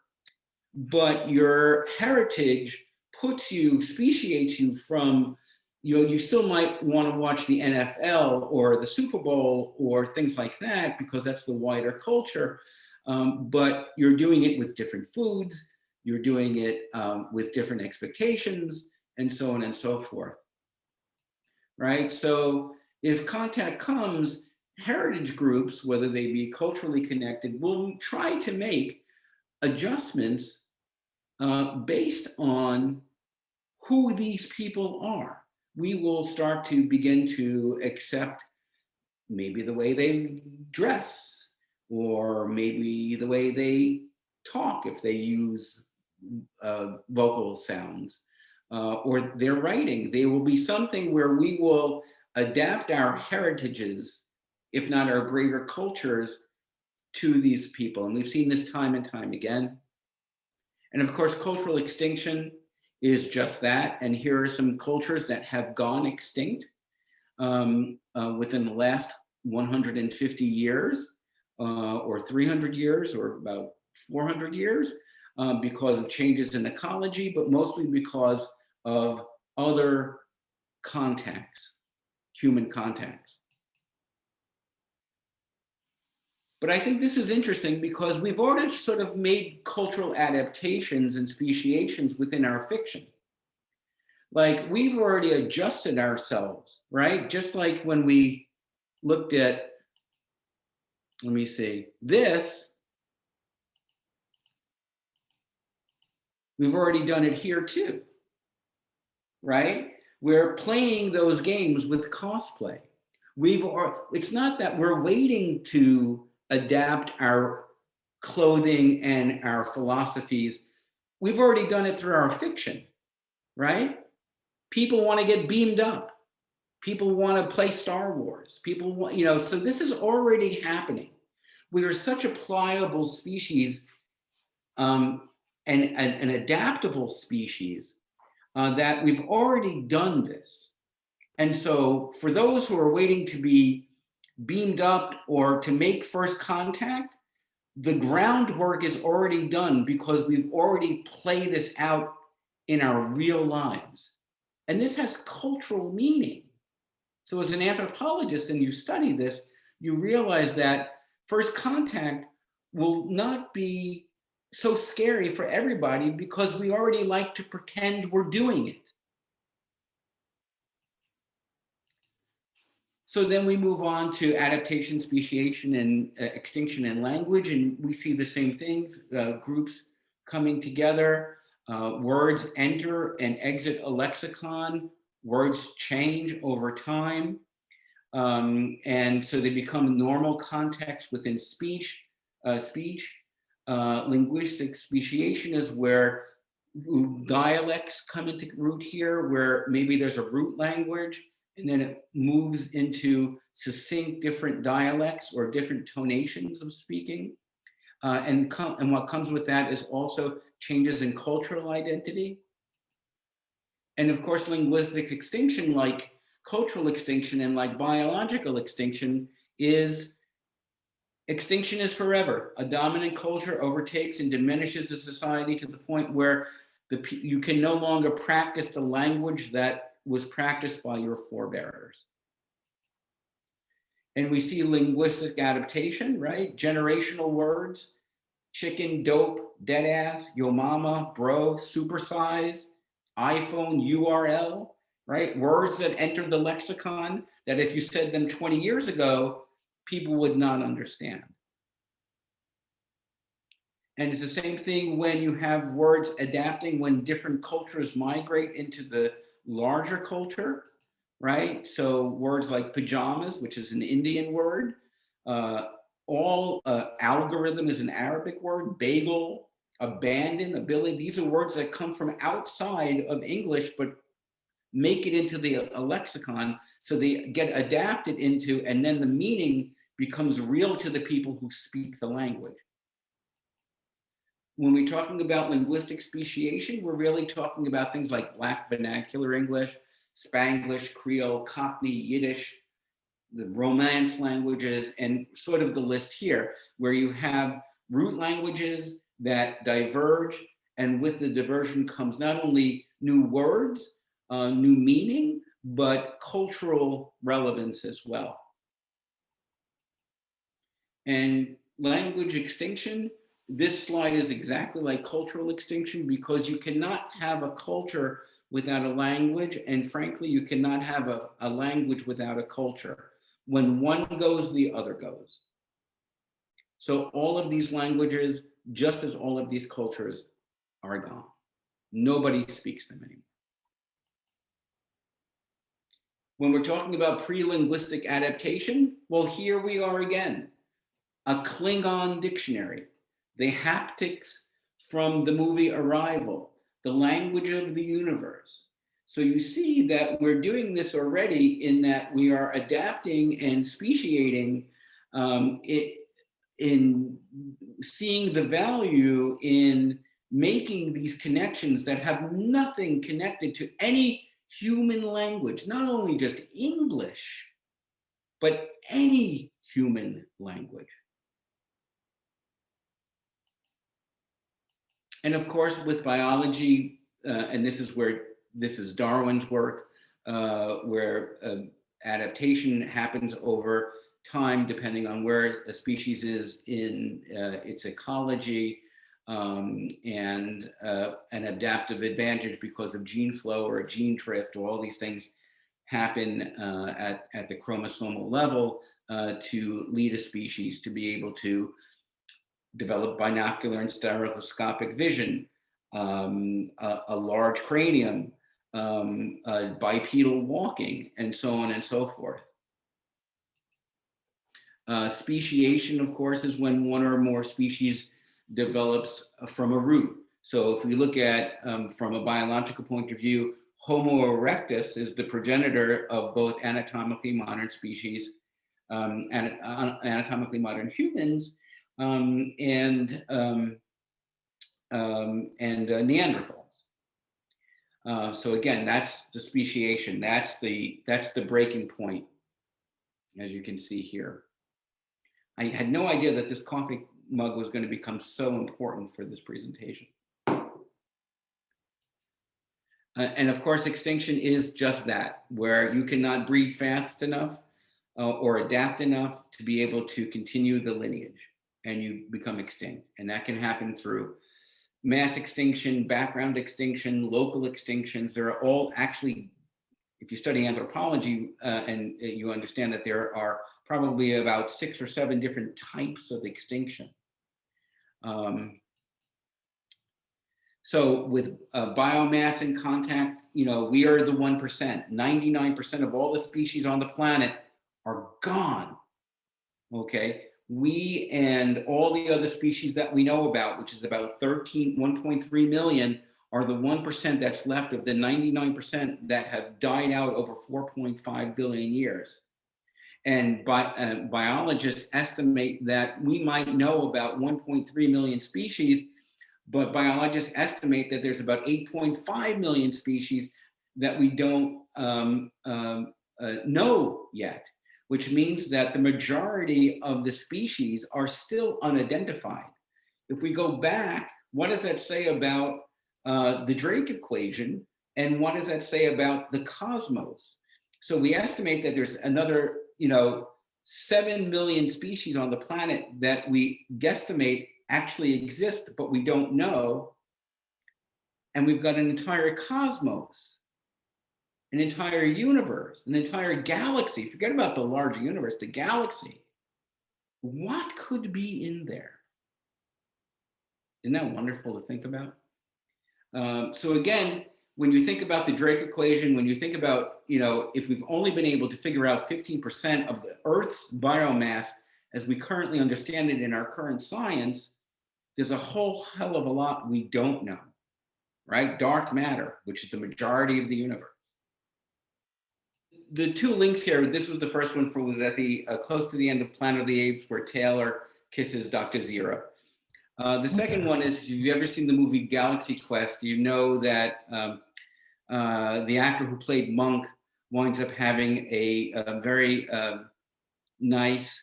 but your heritage speciates you from, you still might want to watch the NFL or the Super Bowl or things like that, because that's the wider culture. But you're doing it with different foods, you're doing it with different expectations, and so on and so forth, right? So if contact comes, heritage groups, whether they be culturally connected, will try to make adjustments based on who these people are. We will start to begin to accept maybe the way they dress, or maybe the way they talk if they use vocal sounds, or their writing. There will be something where we will adapt our heritages, if not our greater cultures, to these people. And we've seen this time and time again. And of course, cultural extinction is just that. And here are some cultures that have gone extinct within the last 150 years, or 300 years, or about 400 years, because of changes in ecology, but mostly because of other contacts, human contacts. But I think this is interesting because we've already sort of made cultural adaptations and speciations within our fiction. Like, we've already adjusted ourselves, right? Just like when we looked at, let me see, this, we've already done it here too, right? We're playing those games with cosplay. It's not that we're waiting to adapt our clothing and our philosophies. We've already done it through our fiction, right? People want to get beamed up. People want to play Star Wars. People want, so this is already happening. We are such a pliable species, and an adaptable species, that we've already done this. And so for those who are waiting to be beamed up or to make first contact, the groundwork is already done, because we've already played this out in our real lives. And this has cultural meaning. So as an anthropologist and you study this, you realize that first contact will not be so scary for everybody because we already like to pretend we're doing it. So then we move on to adaptation, speciation, and extinction in language, and we see the same things, groups coming together, words enter and exit a lexicon, words change over time, and so they become normal context within speech. Linguistic speciation is where dialects come into root here, where maybe there's a root language, and then it moves into succinct different dialects or different tonations of speaking. And what comes with that is also changes in cultural identity. And of course, linguistic extinction, like cultural extinction and like biological extinction, is extinction is forever. A dominant culture overtakes and diminishes a society to the point where you can no longer practice the language that was practiced by your forebears. And we see linguistic adaptation, right? Generational words, chicken, dope, dead ass, yo mama, bro, supersize, iPhone, URL, right? Words that entered the lexicon that if you said them 20 years ago, people would not understand. And it's the same thing when you have words adapting, when different cultures migrate into the larger culture, right? So words like pajamas, which is an Indian word, algorithm is an Arabic word, bagel, abandon, ability. These are words that come from outside of English, but make it into the lexicon. So they get adapted into, and then the meaning becomes real to the people who speak the language. When we're talking about linguistic speciation, we're really talking about things like Black vernacular English, Spanglish, Creole, Cockney, Yiddish, the Romance languages, and sort of the list here, where you have root languages that diverge, and with the diversion comes not only new words, new meaning, but cultural relevance as well. And language extinction, this slide is exactly like cultural extinction because you cannot have a culture without a language, and frankly, you cannot have a language without a culture. When one goes, the other goes. So all of these languages, just as all of these cultures, are gone. Nobody speaks them anymore. When we're talking about pre-linguistic adaptation, well, here we are again. A Klingon dictionary, the haptics from the movie Arrival, the language of the universe. So you see that we're doing this already in that we are adapting and speciating in seeing the value in making these connections that have nothing connected to any human language, not only just English, but any human language. And of course, with biology, and this is Darwin's work, where adaptation happens over time, depending on where a species is in its ecology, and an adaptive advantage because of gene flow or gene drift, or all these things happen at the chromosomal level to lead a species to be able to develop binocular and stereoscopic vision, a large cranium, bipedal walking, and so on and so forth. Speciation, of course, is when one or more species develops from a root. So if we look at, from a biological point of view, Homo erectus is the progenitor of both anatomically modern species and anatomically modern humans, and Neanderthals. So again, that's the speciation. That's the breaking point, as you can see here. I had no idea that this coffee mug was going to become so important for this presentation. And of course, extinction is just that, where you cannot breed fast enough or adapt enough to be able to continue the lineage, and you become extinct. And that can happen through mass extinction, background extinction, local extinctions. They're all actually, if you study anthropology and you understand that there are probably about 6 or 7 different types of extinction. So with biomass in contact, you know, we are the 1%. 99% of all the species on the planet are gone. Okay, we and all the other species that we know about, which is about 1.3 million, are the 1% that's left of the 99% that have died out over 4.5 billion years. And biologists estimate that we might know about 1.3 million species, but biologists estimate that there's about 8.5 million species that we don't know yet, which means that the majority of the species are still unidentified. If we go back, what does that say about the Drake equation? And what does that say about the cosmos? So we estimate that there's another, 7 million species on the planet that we guesstimate actually exist, but we don't know. And we've got an entire cosmos, an entire universe, an entire galaxy. Forget about the larger universe, the galaxy. What could be in there? Isn't that wonderful to think about? So again, when you think about the Drake equation, when you think about, if we've only been able to figure out 15% of the Earth's biomass as we currently understand it in our current science, there's a whole hell of a lot we don't know, right? Dark matter, which is the majority of the universe. The 2 links here, this was the first one was at the close to the end of Planet of the Apes, where Taylor kisses Dr. Zira. The second one is, if you've ever seen the movie Galaxy Quest, you know that the actor who played Monk winds up having a very nice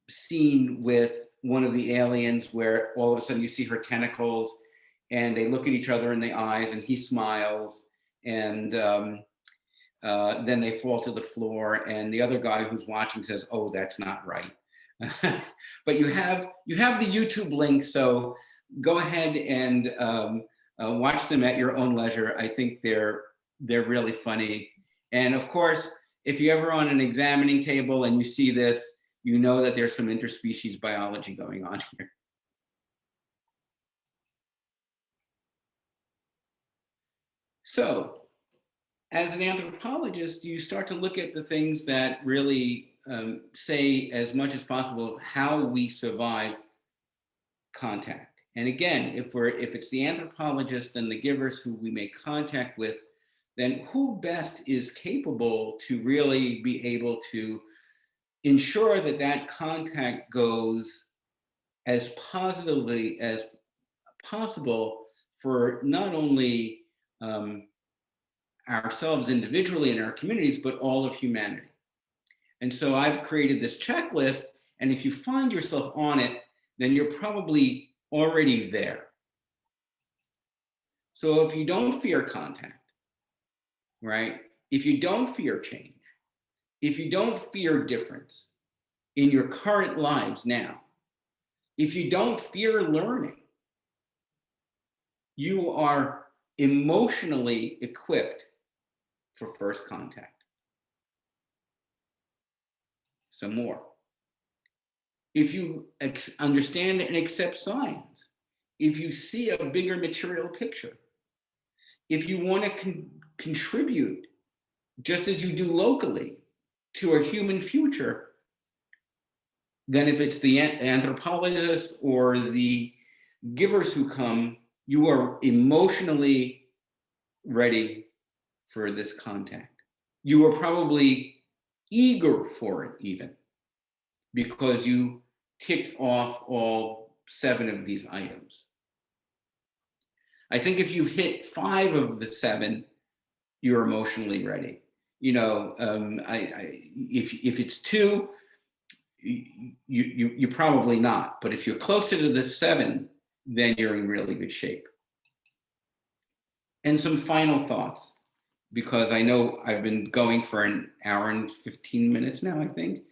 scene with one of the aliens, where all of a sudden you see her tentacles and they look at each other in the eyes and he smiles, and then they fall to the floor and the other guy who's watching says, "Oh, that's not right." But you have the YouTube links, so go ahead and watch them at your own leisure. I think they're really funny. And of course, if you're ever on an examining table and you see this, you know that there's some interspecies biology going on here. So, as an anthropologist, you start to look at the things that really say as much as possible how we survive contact. And again, if it's the anthropologist and the givers who we make contact with, then who best is capable to really be able to ensure that that contact goes as positively as possible for not only ourselves individually in our communities, but all of humanity. And so I've created this checklist, and if you find yourself on it, then you're probably already there. So if you don't fear contact, right? If you don't fear change, if you don't fear difference in your current lives now, if you don't fear learning, you are emotionally equipped for first contact. Some more. If you understand and accept science, if you see a bigger material picture, if you want to contribute, just as you do locally, to a human future, then if it's the anthropologists or the givers who come, you are emotionally ready for this contact. You are probably eager for it even, because you ticked off all 7 of these items. I think if you've hit 5 of the 7, you're emotionally ready. If it's 2, you're probably not. But if you're closer to the 7, then you're in really good shape. and some final thoughts, because I know I've been going for an hour and 15 minutes now, I think,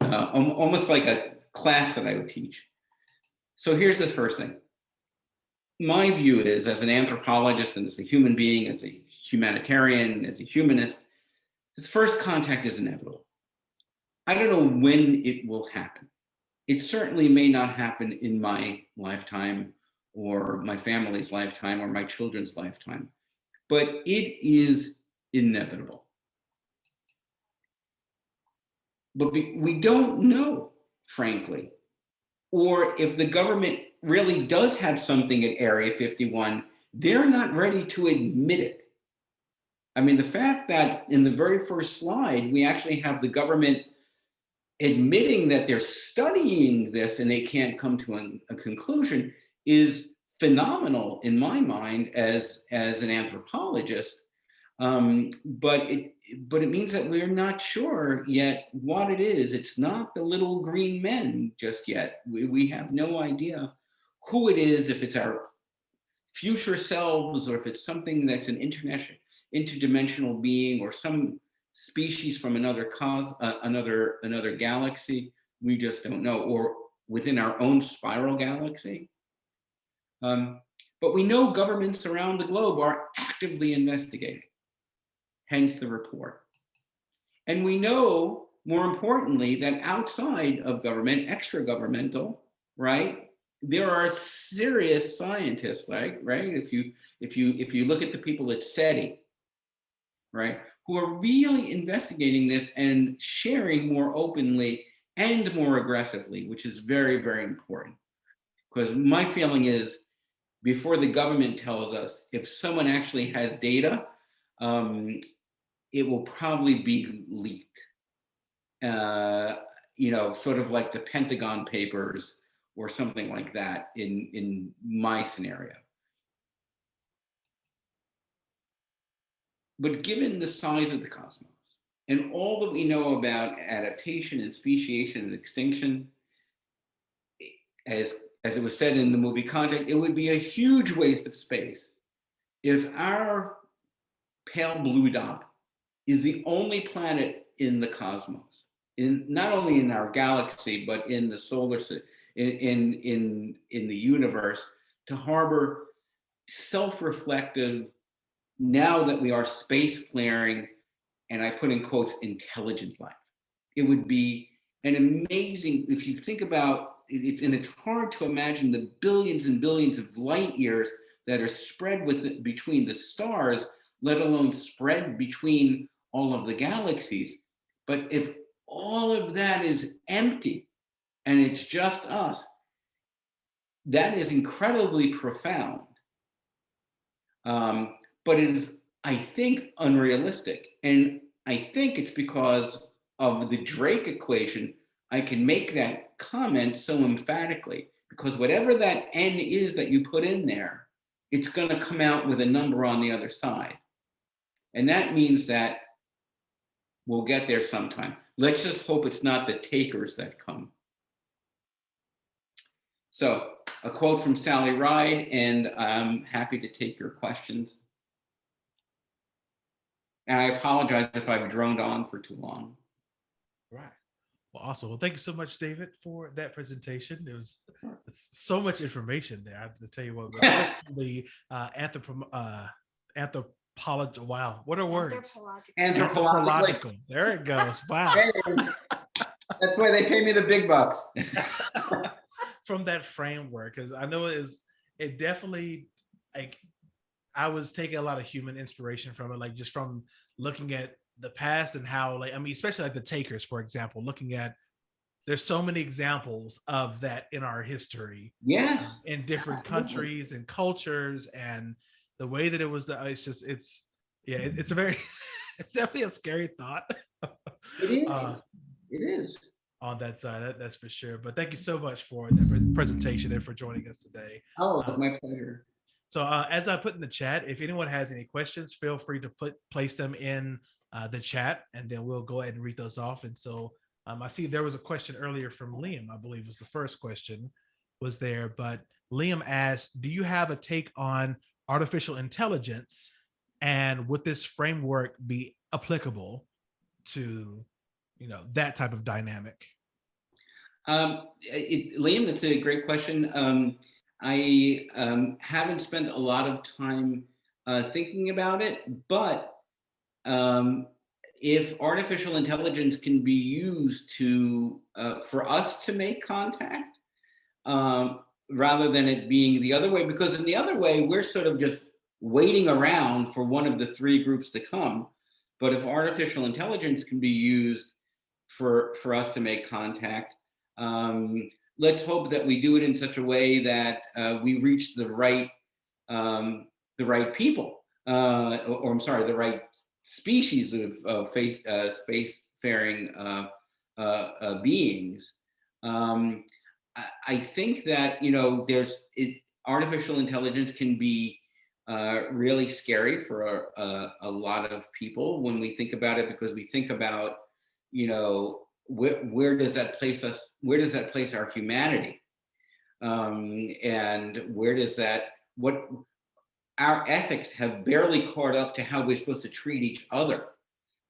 almost like a class that I would teach. So here's the first thing. My view is, as an anthropologist and as a human being, as a humanitarian, as a humanist, this first contact is inevitable. I don't know when it will happen. It certainly may not happen in my lifetime or my family's lifetime or my children's lifetime, but it is inevitable. But we don't know, frankly, or if the government really does have something at Area 51, they're not ready to admit it. I mean, the fact that in the very first slide, we actually have the government admitting that they're studying this and they can't come to a conclusion is phenomenal in my mind as an anthropologist. But it means that we're not sure yet what it is. It's not the little green men just yet. We have no idea who it is, if it's our future selves or if it's something that's an interdimensional being or some species from another another galaxy. We just don't know, or within our own spiral galaxy. But we know governments around the globe are actively investigating, hence the report. And we know, more importantly, that outside of government, extra governmental, right? There are serious scientists, right? If you look at the people at SETI, right, who are really investigating this and sharing more openly and more aggressively, which is very, very important. Because my feeling is, before the government tells us, if someone actually has data, it will probably be leaked. Sort of like the Pentagon Papers or something like that in my scenario. But given the size of the cosmos and all that we know about adaptation and speciation and extinction, as it was said in the movie Contact, it would be a huge waste of space if our pale blue dot is the only planet in the cosmos, not only in our galaxy, but in the solar system, in the universe, to harbor self-reflective, now that we are space flaring, and I put in quotes, intelligent life. It would be an amazing, if you think about it, and it's hard to imagine the billions and billions of light years that are spread between the stars, let alone spread between all of the galaxies. But if all of that is empty and it's just us, that is incredibly profound. But it is, I think, unrealistic. And I think it's because of the Drake equation, I can make that comment so emphatically, because whatever that n is that you put in there, it's going to come out with a number on the other side. And that means that we'll get there sometime. Let's just hope it's not the takers that come. So a quote from Sally Ride, and I'm happy to take your questions. And I apologize if I've droned on for too long.
Right. Well, awesome. Well, thank you so much, David, for that presentation. It's so much information there. I have to tell you what, the anthropology. Wow, what are words?
Anthropological.
There it goes. Wow.
Hey, that's why they pay me the big bucks.
From that framework, because I know it definitely, like, I was taking a lot of human inspiration from it, like just from looking at the past and how, like, I mean, especially like the takers, for example, looking at, there's so many examples of that in our history.
Yes.
In different countries and cultures, and the way that it was, it's a very, it's definitely a scary thought.
It is. It is.
On that side, that's for sure. But thank you so much for the presentation and for joining us today.
Oh, my pleasure.
So as I put in the chat, if anyone has any questions, feel free to place them in the chat, and then we'll go ahead and read those off. And so I see there was a question earlier from Liam, I believe was the first question was there. But Liam asked, do you have a take on artificial intelligence And would this framework be applicable to, that type of dynamic?
Liam, that's a great question. I haven't spent a lot of time thinking about it, but um, if artificial intelligence can be used to for us to make contact, rather than it being the other way, because in the other way, we're sort of just waiting around for one of the three groups to come. But if artificial intelligence can be used for us to make contact, let's hope that we do it in such a way that we reach the right people, or I'm sorry, the right species of spacefaring beings. I think that artificial intelligence can be really scary for a lot of people when we think about it, because we think about where does that place us? Where does that place our humanity? And where does what our ethics have barely caught up to how we're supposed to treat each other.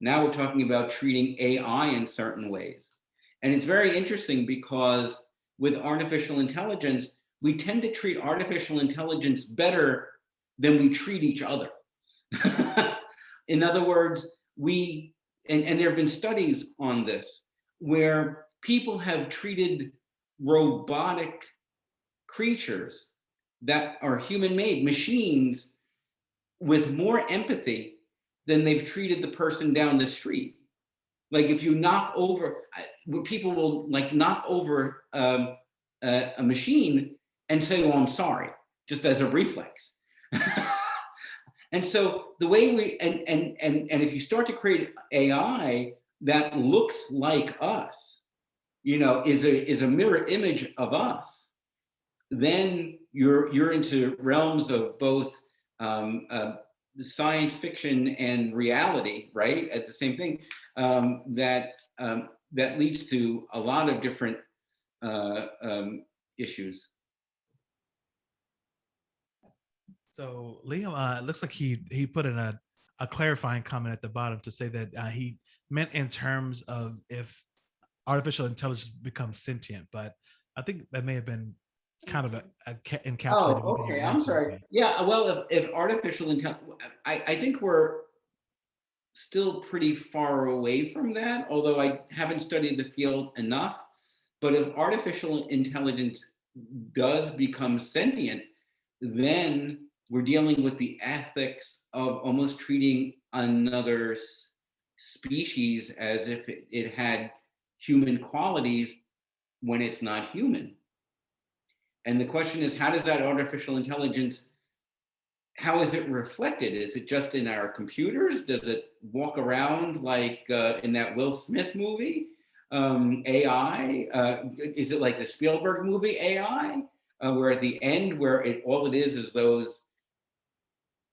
Now we're talking about treating AI in certain ways. And it's very interesting because with artificial intelligence, we tend to treat artificial intelligence better than we treat each other. In other words, and there have been studies on this, where people have treated robotic creatures that are human-made machines with more empathy than they've treated the person down the street. Like if you knock over, people will like knock over a machine and say, "Oh, I'm sorry," just as a reflex. And so the way and if you start to create AI that looks like us, is a mirror image of us, then you're into realms of both science fiction and reality, right? At the same thing, that leads to a lot of different issues.
So Liam, it looks like he put in a clarifying comment at the bottom to say that he meant in terms of if artificial intelligence becomes sentient, but I think that may have been kind of encapsulated.
Oh, okay. I'm sorry. Yeah. Well, if artificial intelligence, I think we're still pretty far away from that, although I haven't studied the field enough. But if artificial intelligence does become sentient, then we're dealing with the ethics of almost treating another species as if it had human qualities when it's not human. And the question is, how does that artificial intelligence, how is it reflected? Is it just in our computers? Does it walk around like in that Will Smith movie, AI? Is it like the Spielberg movie AI, where at the end, where all it is those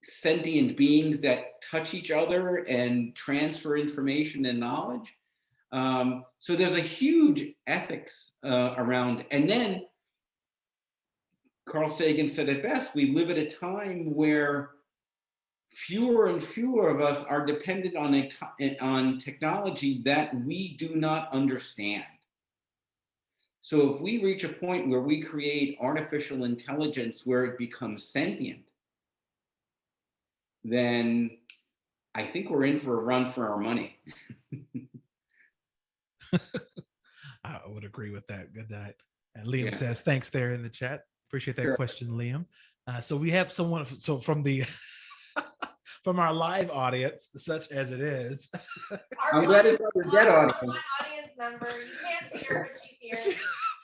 sentient beings that touch each other and transfer information and knowledge? So there's a huge ethics around, and then Carl Sagan said it best, we live at a time where fewer and fewer of us are dependent on technology that we do not understand. So if we reach a point where we create artificial intelligence where it becomes sentient, then I think we're in for a run for our money.
I would agree with that. Good night. And Liam says, thanks there in the chat. Appreciate that question, Liam. So we have someone, so from the, from our live audience, such as it is.
I'm glad it's not your dead audience.
Audience member, you can't see her, but she's here.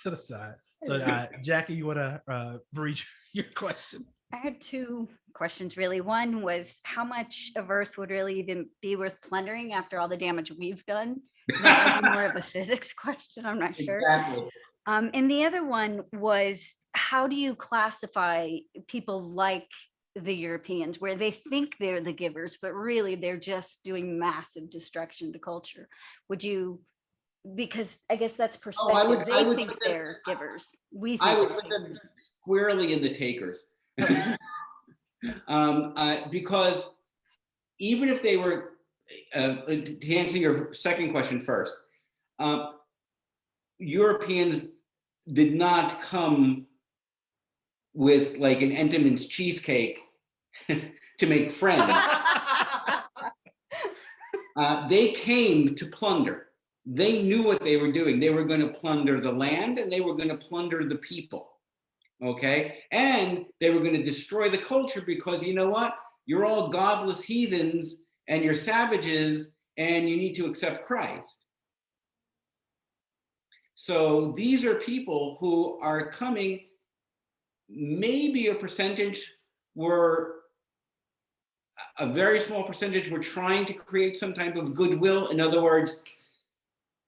To the side. So Jackie, you want to read your question?
I had two questions really. One was how much of Earth would really even be worth plundering after all the damage we've done? That might be more of a physics question. I'm not sure.
Exactly.
And the other one was, how do you classify people like the Europeans, where they think they're the givers, but really they're just doing massive destruction to culture? Would you? Because I guess that's perspective. They think they're givers. We think
I would put them squarely in the takers. Because even if they were, to answer your second question first, Europeans did not come with like an Entenmann's cheesecake to make friends. They came to plunder. They knew what they were doing. They were going to plunder the land and they were going to plunder the people. Okay. And they were going to destroy the culture because you know what? You're all godless heathens and you're savages and you need to accept Christ. So these are people who are coming, maybe a percentage were, a very small percentage were trying to create some type of goodwill. In other words,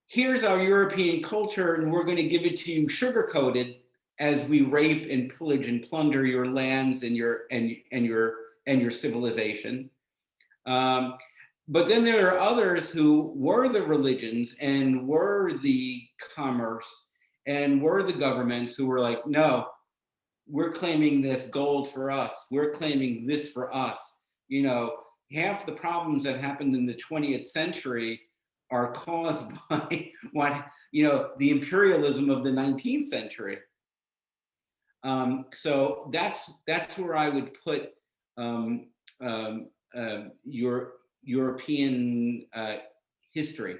here's our European culture and we're going to give it to you sugar-coated as we rape and pillage and plunder your lands and your civilization. But then there are others who were the religions and were the commerce and were the governments who were like, no, we're claiming this gold for us. We're claiming this for us. You know, half the problems that happened in the 20th century are caused by what, you know, the imperialism of the 19th century. So that's where I would put your European history.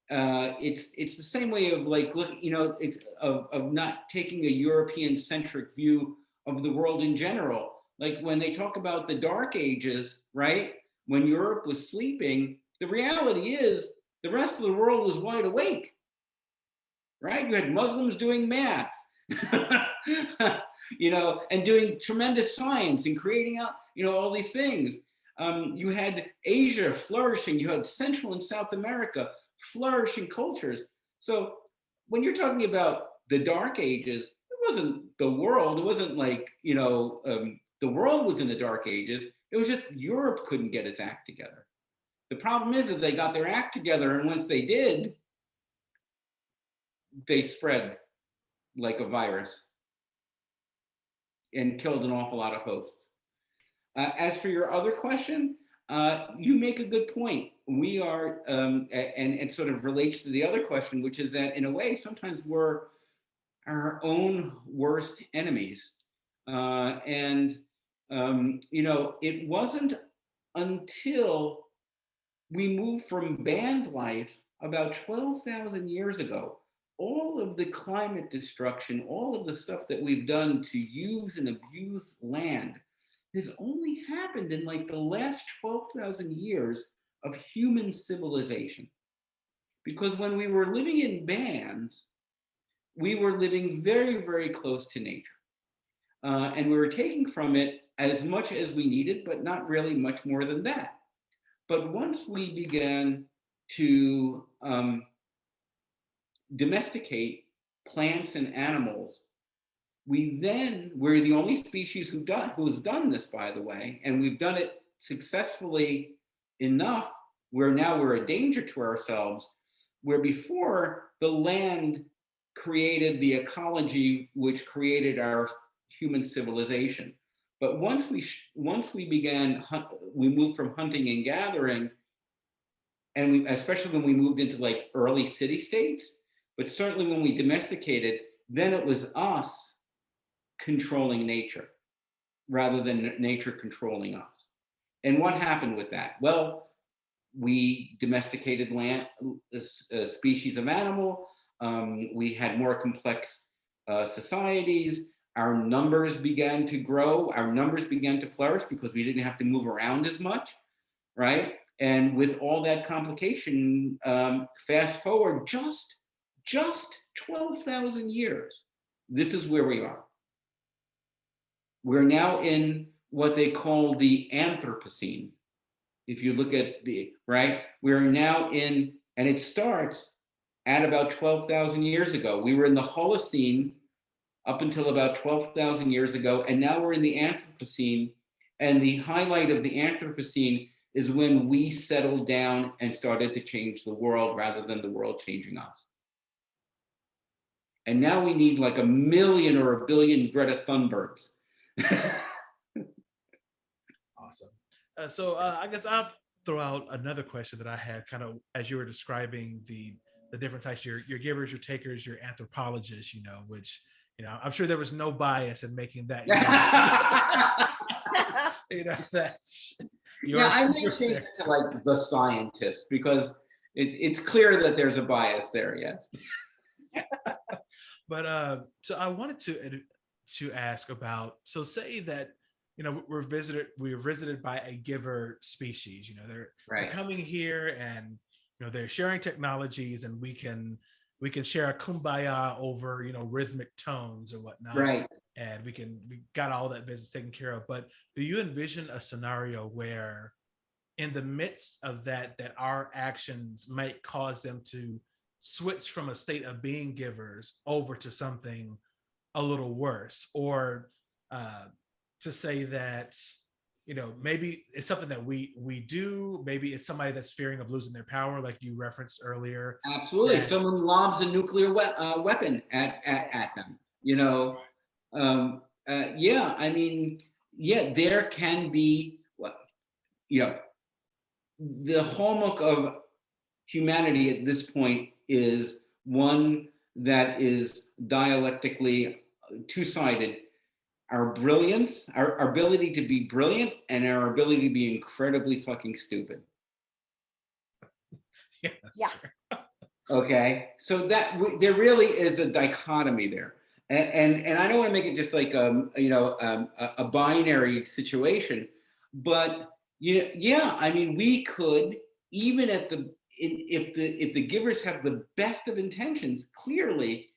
It's the same way of like, look, you know, it's of not taking a European centric view of the world in general. Like when they talk about the Dark Ages, right? When Europe was sleeping, the reality is the rest of the world was wide awake, right? You had Muslims doing math, you know, and doing tremendous science and creating out, you know, all these things. You had Asia flourishing, you had Central and South America flourishing cultures. So when you're talking about the Dark Ages, it wasn't the world, it wasn't like, you know, the world was in the Dark Ages, it was just Europe couldn't get its act together. The problem is that they got their act together, and once they did, they spread like a virus and killed an awful lot of hosts. As for your other question, you make a good point. We are, and it sort of relates to the other question, which is that in a way, sometimes we're our own worst enemies. You know, it wasn't until we moved from band life about 12,000 years ago, all of the climate destruction, all of the stuff that we've done to use and abuse land has only happened in like the last 12,000 years of human civilization. Because when we were living in bands, we were living very, very close to nature. And we were taking from it as much as we needed, but not really much more than that. But once we began to domesticate plants and animals, we're the only species who's done this, by the way, and we've done it successfully enough where now we're a danger to ourselves, where before the land created the ecology which created our human civilization. But once we began, we moved from hunting and gathering, and especially when we moved into like early city states, but certainly when we domesticated, then it was us controlling nature rather than nature controlling us. And what happened with that? Well, we domesticated land, species of animal. We had more complex societies. Our numbers began to grow. Our numbers began to flourish because we didn't have to move around as much, right? And with all that complication, fast forward just 12,000 years, this is where we are. We're now in what they call the Anthropocene. If you look at right, we're now in, and it starts at about 12,000 years ago. We were in the Holocene up until about 12,000 years ago, and now we're in the Anthropocene. And the highlight of the Anthropocene is when we settled down and started to change the world rather than the world changing us. And now we need like 1 million or 1 billion Greta Thunbergs.
Awesome. So I guess I'll throw out another question that I had, kind of as you were describing the different types, your givers, your takers, your anthropologists, which I'm sure there was no bias in making that. That's
Yeah, I may
yours
change
there.
it to like the scientist because it's clear that there's a bias there. Yes.
But so I wanted to ask about, so say that we're visited by a giver species. They're
Right.
coming here, and they're sharing technologies, and we can share a kumbaya over rhythmic tones and whatnot,
Right.
and we got all that business taken care of. But do you envision a scenario where in the midst of that our actions might cause them to switch from a state of being givers over to something a little worse, or uh, to say that maybe it's something that we do, maybe it's somebody that's fearing of losing their power, like you referenced earlier,
Absolutely.
that
Someone lobs a nuclear weapon at them. Yeah. I mean, yeah, there can be what you know. The hallmark of humanity at this point is one that is dialectically two-sided. Our brilliance, our ability to be brilliant, and our ability to be incredibly fucking stupid.
yes,
Yeah.
Okay, so there really is a dichotomy there, and I don't want to make it just like a binary situation, but yeah, I mean we could even if the givers have the best of intentions, clearly,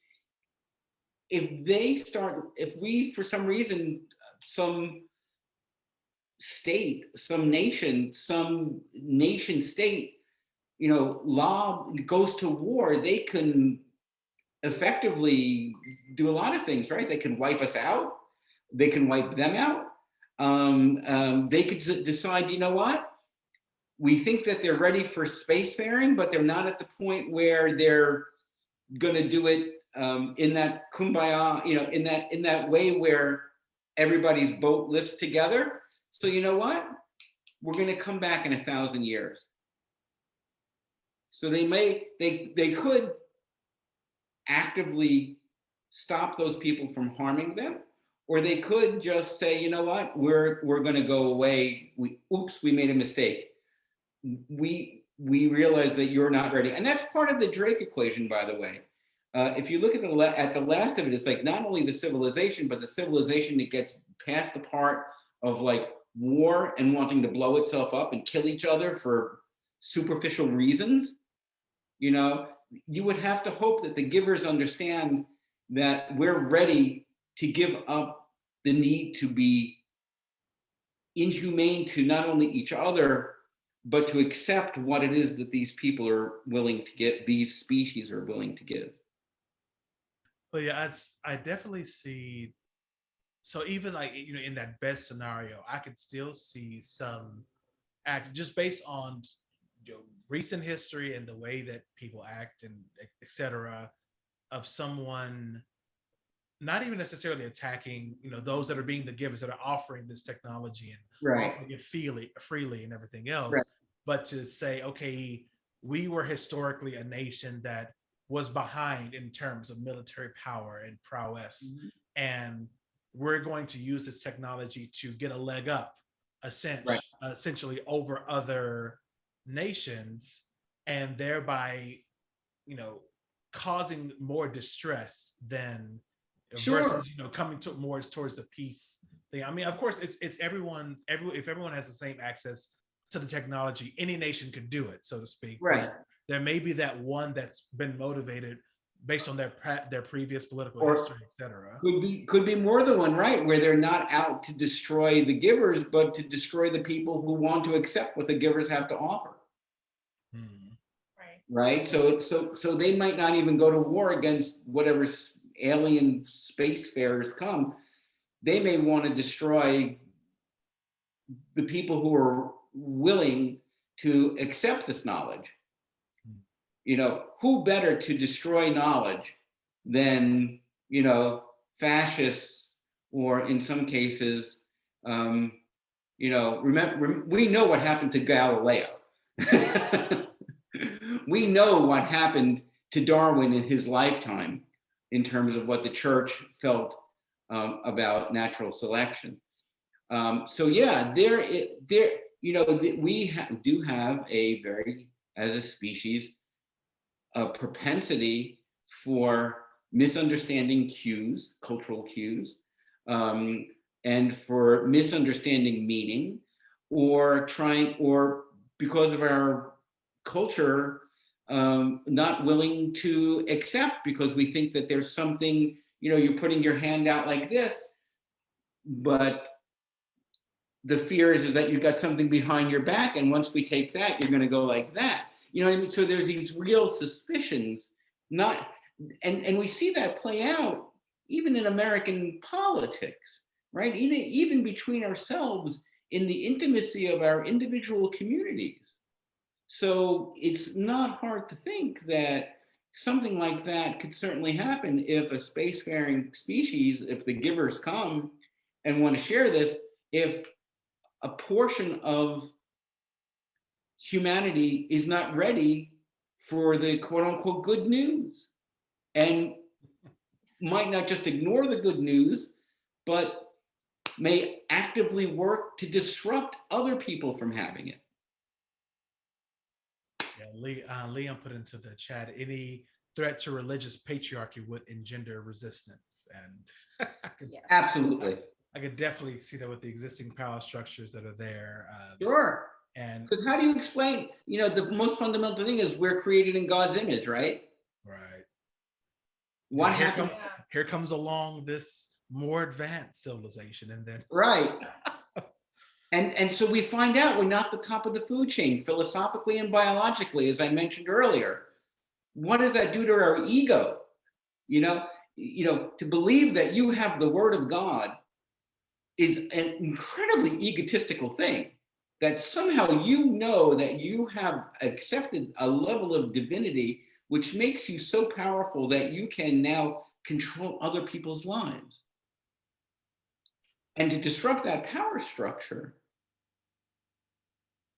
if we for some reason some some nation state law goes to war, they can effectively do a lot of things, right? They can wipe us out. They can wipe them out. They could decide, you know what? We think that they're ready for spacefaring, but they're not at the point where they're going to do it in that kumbaya, in that way where everybody's boat lifts together. So you know what? We're going to come back in 1,000 years. So they could actively stop those people from harming them, or they could just say, you know what, we're going to go away. We made a mistake. We realize that you're not ready, and that's part of the Drake equation, by the way. If you look at the last of it, it's like not only the civilization, but the civilization that gets past the part of like war and wanting to blow itself up and kill each other for superficial reasons. You would have to hope that the givers understand that we're ready to give up the need to be inhumane to not only each other, but to accept what it is that these people are willing to give, these species are willing to give.
but yeah, I definitely see. So even like in that best scenario, I could still see some act just based on recent history and the way that people act and etc. Of someone not even necessarily attacking those that are being the givers, that are offering this technology and
Right.
offering it freely and everything else,
Right.
but to say, okay, we were historically a nation that was behind in terms of military power and prowess,
Mhm.
and we're going to use this technology to get a leg up
Right.
essentially over other nations, and thereby you know causing more distress than
Sure.
versus coming to more towards the peace thing. I mean, of course, it's everyone. If everyone has the same access to the technology, any nation could do it, so to speak.
Right.
But there may be that one that's been motivated based on their previous political
Or
history, etc.
could be more than one, right? Where they're not out to destroy the givers, but to destroy the people who want to accept what the givers have to offer.
Hmm.
Right.
Right. So they might not even go to war against whatever alien spacefarers come. They may want to destroy the people who are willing to accept this knowledge. Who better to destroy knowledge than fascists, or in some cases Remember, we know what happened to Galileo. We know what happened to Darwin in his lifetime in terms of what the church felt about natural selection. So yeah, we do have a very, as a species, a propensity for misunderstanding cues, cultural cues, and for misunderstanding meaning, or because of our culture, not willing to accept because we think that there's something, you're putting your hand out like this, but the fear is that you've got something behind your back, and once we take that, you're going to go like that. You know what I mean? So there's these real suspicions, and we see that play out even in American politics, right? Even between ourselves in the intimacy of our individual communities. So it's not hard to think that something like that could certainly happen if a spacefaring species, if the givers come and want to share this, if a portion of humanity is not ready for the quote unquote good news and might not just ignore the good news, but may actively work to disrupt other people from having it.
Yeah, Leon put into the chat, any threat to religious patriarchy would engender resistance. And
Absolutely.
I could definitely see that with the existing power structures that are there.
Sure.
And
because how do you explain, the most fundamental thing is we're created in God's image, right?
right.
What happened?
Here comes along this more advanced civilization, and then
right. And so we find out we're not the top of the food chain philosophically and biologically, as I mentioned earlier. What does that do to our ego? To believe that you have the word of God is an incredibly egotistical thing. That somehow that you have accepted a level of divinity which makes you so powerful that you can now control other people's lives. And to disrupt that power structure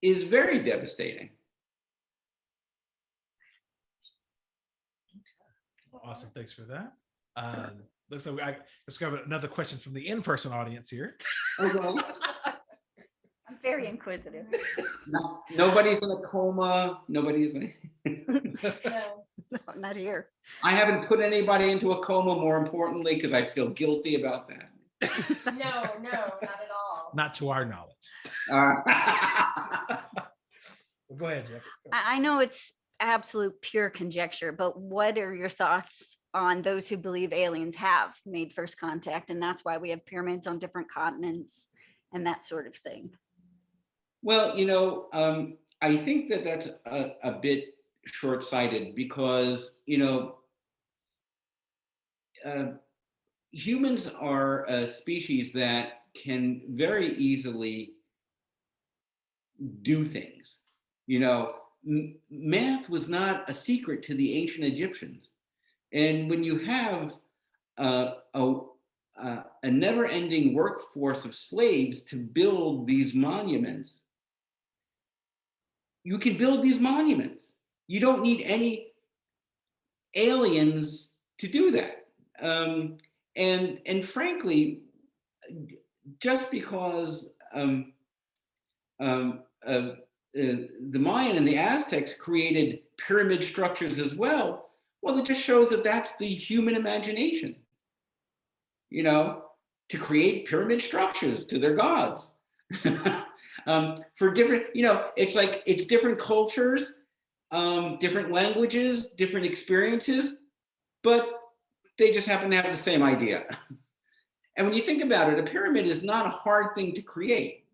is very devastating.
Awesome, thanks for that. Looks like let's grab another question from the in-person audience here.
Okay.
I'm very inquisitive.
No, nobody's in a coma. Nobody's in.
No, not here.
I haven't put anybody into a coma, more importantly, because I feel guilty about that.
No, not at all.
Not to our knowledge. Go ahead, Jeff.
I know it's absolute pure conjecture, but what are your thoughts on those who believe aliens have made first contact, and that's why we have pyramids on different continents and that sort of thing?
Well, I think that that's a bit short-sighted because, humans are a species that can very easily do things. Math was not a secret to the ancient Egyptians. And when you have a never-ending workforce of slaves to build these monuments, you can build these monuments. You don't need any aliens to do that. And frankly, just because the Mayan and the Aztecs created pyramid structures as well, it just shows that that's the human imagination, to create pyramid structures to their gods. For different, it's different cultures, different languages, different experiences, but they just happen to have the same idea. And when you think about it, a pyramid is not a hard thing to create.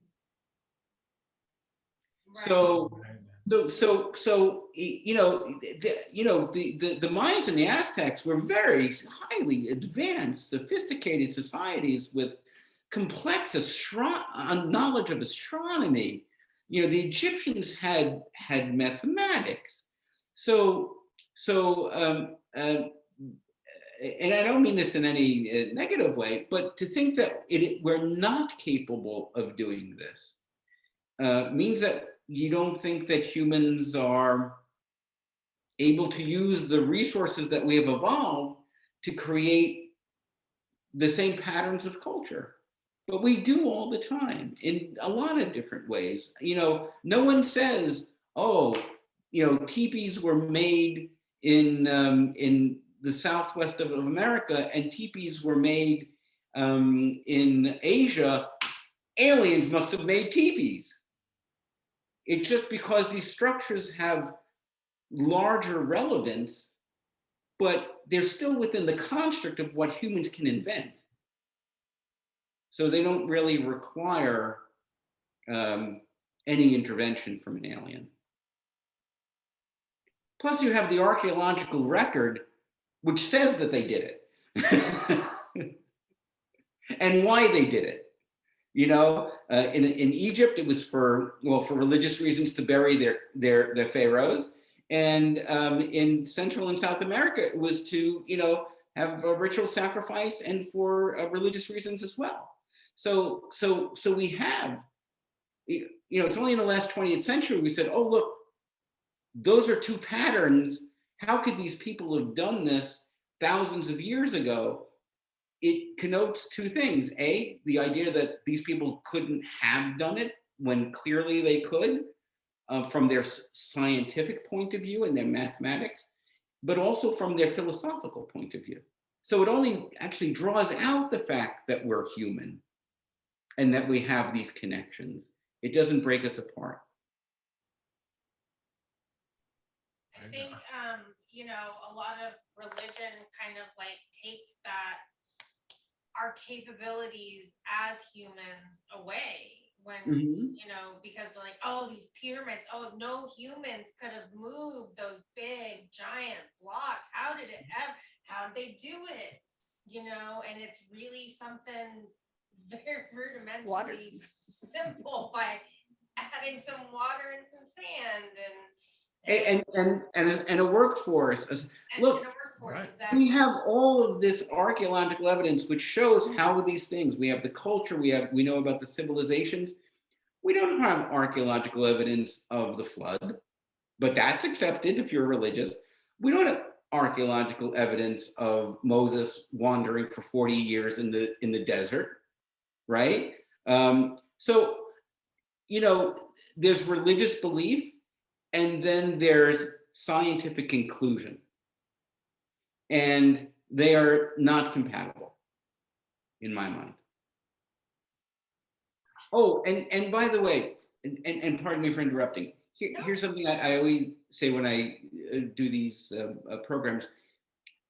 Right. So the Mayans and the Aztecs were very highly advanced, sophisticated societies with complex knowledge of astronomy. The Egyptians had and I don't mean this in any negative way, but to think that we're not capable of doing this means that you don't think that humans are able to use the resources that we have evolved to create the same patterns of culture. But we do all the time in a lot of different ways. No one says, oh, teepees were made in the Southwest of America and teepees were made in Asia. Aliens must have made teepees. It's just because these structures have larger relevance, but they're still within the construct of what humans can invent. So they don't really require any intervention from an alien. Plus you have the archaeological record, which says that they did it and why they did it. In Egypt, it was for religious reasons to bury their pharaohs. And in Central and South America, it was to, have a ritual sacrifice and for religious reasons as well. So we have, it's only in the last 20th century we said, oh, look, those are two patterns. How could these people have done this thousands of years ago? It connotes two things. A, the idea that these people couldn't have done it when clearly they could from their scientific point of view and their mathematics, but also from their philosophical point of view. So it only actually draws out the fact that we're human and that we have these connections. It doesn't break us apart.
I think, a lot of religion kind of like takes that our capabilities as humans away when, because like, oh, these pyramids, oh, no humans could have moved those big giant blocks. How did they do it? And it's really something very rudimentally simple by adding some water and some sand
and a workforce. Look,
right. Exactly.
We have all of this archaeological evidence which shows how these things, we have the culture, we know about the civilizations. We don't have archaeological evidence of the flood, but that's accepted if you're religious. We don't have archaeological evidence of Moses wandering for 40 years in the desert, right? So, there's religious belief, and then there's scientific conclusion. And they are not compatible, in my mind. Oh, and by the way, and pardon me for interrupting. Here's something I always say when I do these programs.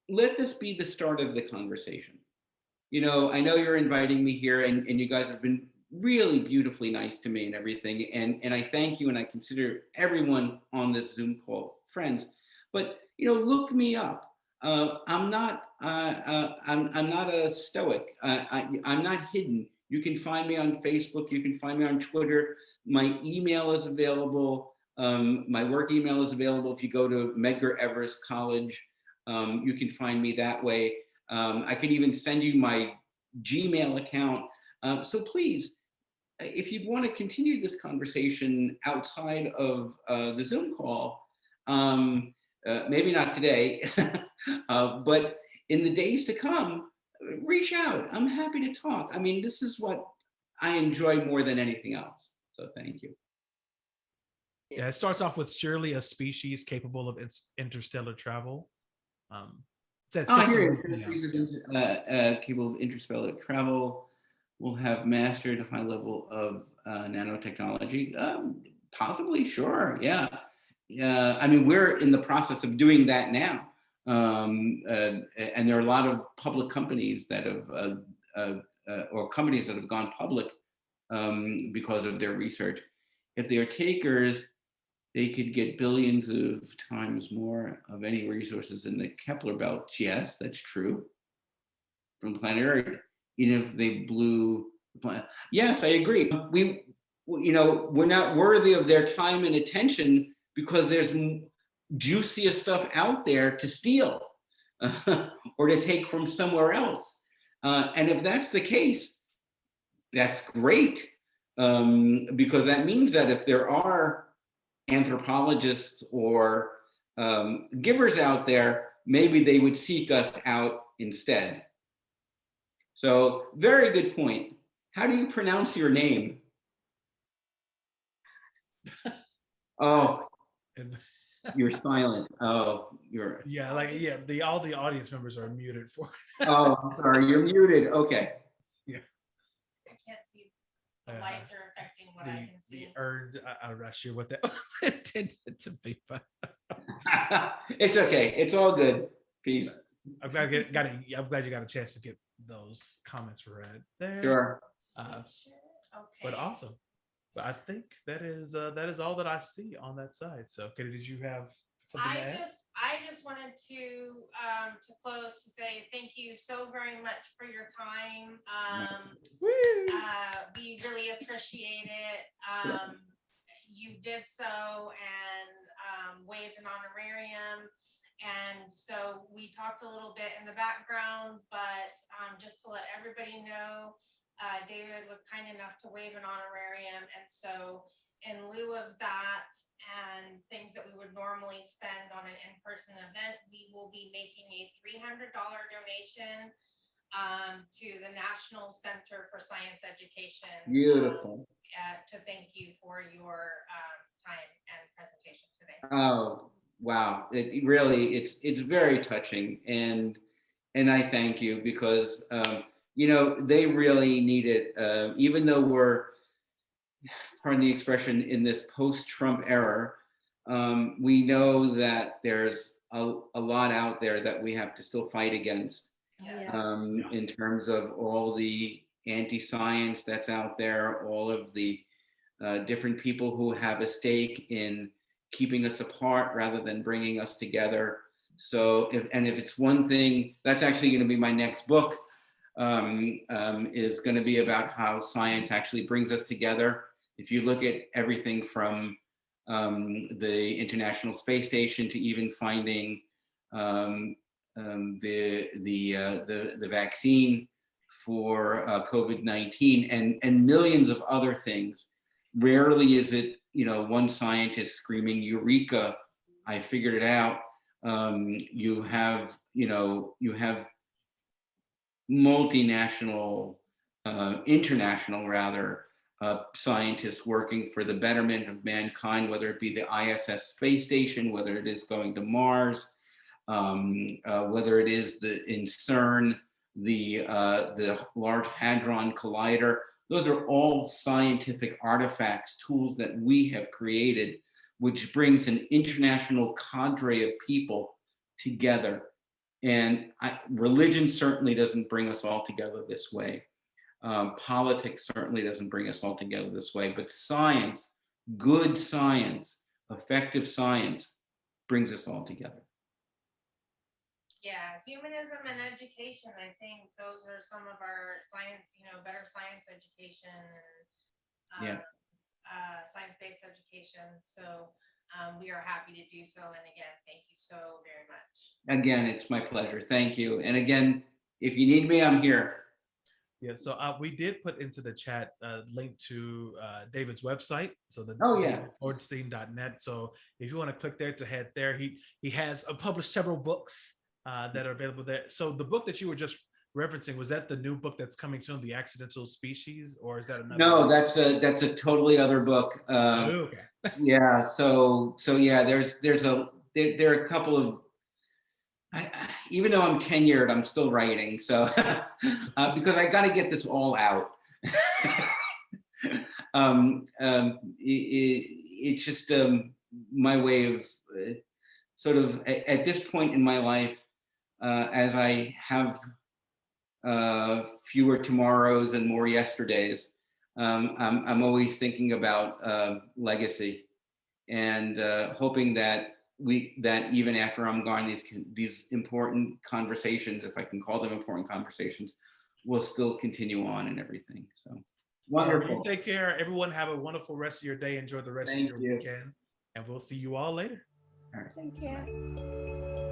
Let this be the start of the conversation. I know you're inviting me here, and you guys have been really beautifully nice to me and everything. And I thank you, and I consider everyone on this Zoom call friends. But look me up. I'm not a stoic. I'm not hidden. You can find me on Facebook. You can find me on Twitter. My email is available. My work email is available. If you go to Medgar Evers College, you can find me that way. I could even send you my Gmail account. So please, if you'd want to continue this conversation outside of the Zoom call, maybe not today, but in the days to come, reach out. I'm happy to talk. I mean, this is what I enjoy more than anything else. So thank you.
Yeah, it starts off with surely a species capable of interstellar travel.
Here, capable of interstellar travel will have mastered a high level of nanotechnology. Possibly, sure, yeah. I mean, we're in the process of doing that now. And there are a lot of public companies that have, or companies that have gone public because of their research. If they are takers, they could get billions of times more of any resources in the Kepler belt. Yes, that's true. From planet Earth, even if they blew the planet. Yes, I agree. We're not worthy of their time and attention because there's juicier stuff out there to steal. or to take from somewhere else. And if that's the case, that's great, because that means that if there are anthropologists or givers out there, maybe they would seek us out instead. So very good point. How do you pronounce your name? Oh,
And
you're silent. Oh, you're.
yeah, like yeah, all the audience members are muted for.
Oh, I'm sorry. You're muted. Okay.
Yeah.
I can't see. The lights are affecting what I can
The
see.
earned. I'm not sure what that was intended to be, but
It's okay. It's all good. Peace.
I'm glad I'm glad you got a chance to get those comments read there.
Sure.
But
Okay.
awesome. But I think that is all that I see on that side. So, Katie, did you have something to add?
I just wanted to close to say thank you so very much for your time. We really appreciate it. You did so and waived an honorarium. And so we talked a little bit in the background, but just to let everybody know, David was kind enough to waive an honorarium. And so in lieu of that and things that we would normally spend on an in-person event, we will be making a $300 donation to the National Center for Science Education.
Beautiful.
To thank you for your time and presentation today.
Oh, wow. It really, it's very touching. And I thank you because, they really need it. Even though we're, pardon the expression, in this post-Trump era, we know that there's a lot out there that we have to still fight against, in terms of all the anti-science that's out there, all of the different people who have a stake in keeping us apart rather than bringing us together. So, if it's one thing, that's actually going to be my next book, is going to be about how science actually brings us together. If you look at everything from the International Space Station to even finding the vaccine for COVID-19 and millions of other things, rarely is it one scientist screaming "Eureka! I figured it out." You have multinational, international rather, scientists working for the betterment of mankind, whether it be the ISS space station, whether it is going to Mars, whether it is in CERN, the Large Hadron Collider. Those are all scientific artifacts, tools that we have created, which brings an international cadre of people together. And religion certainly doesn't bring us all together this way. Politics certainly doesn't bring us all together this way, but science, good science, effective science brings us all together.
Yeah, humanism and education. I think those are some of our science, better science education and science-based education. So we are happy to do so. And again, thank you so very much.
Again, it's my pleasure. Thank you. And again, if you need me, I'm here.
Yeah, so we did put into the chat a link to David's website. So Orenstein.net. So if you want to click there to head there, he has published several books that are available there. So the book that you were just referencing, was that the new book that's coming soon, The Accidental Species, or is that another?
No, that's a totally other book.
Okay.
Yeah. So yeah, there are a couple of. Even though I'm tenured, I'm still writing. So because I got to get this all out. It's just my way of sort of at this point in my life, as I have fewer tomorrows and more yesterdays, I'm always thinking about legacy and hoping that even after I'm gone, these important conversations, if I can call them important conversations, will still continue on and everything. So wonderful.
You take care. Everyone have a wonderful rest of your day. Enjoy the rest of your weekend. And we'll see you all later.
All right.
Thank you.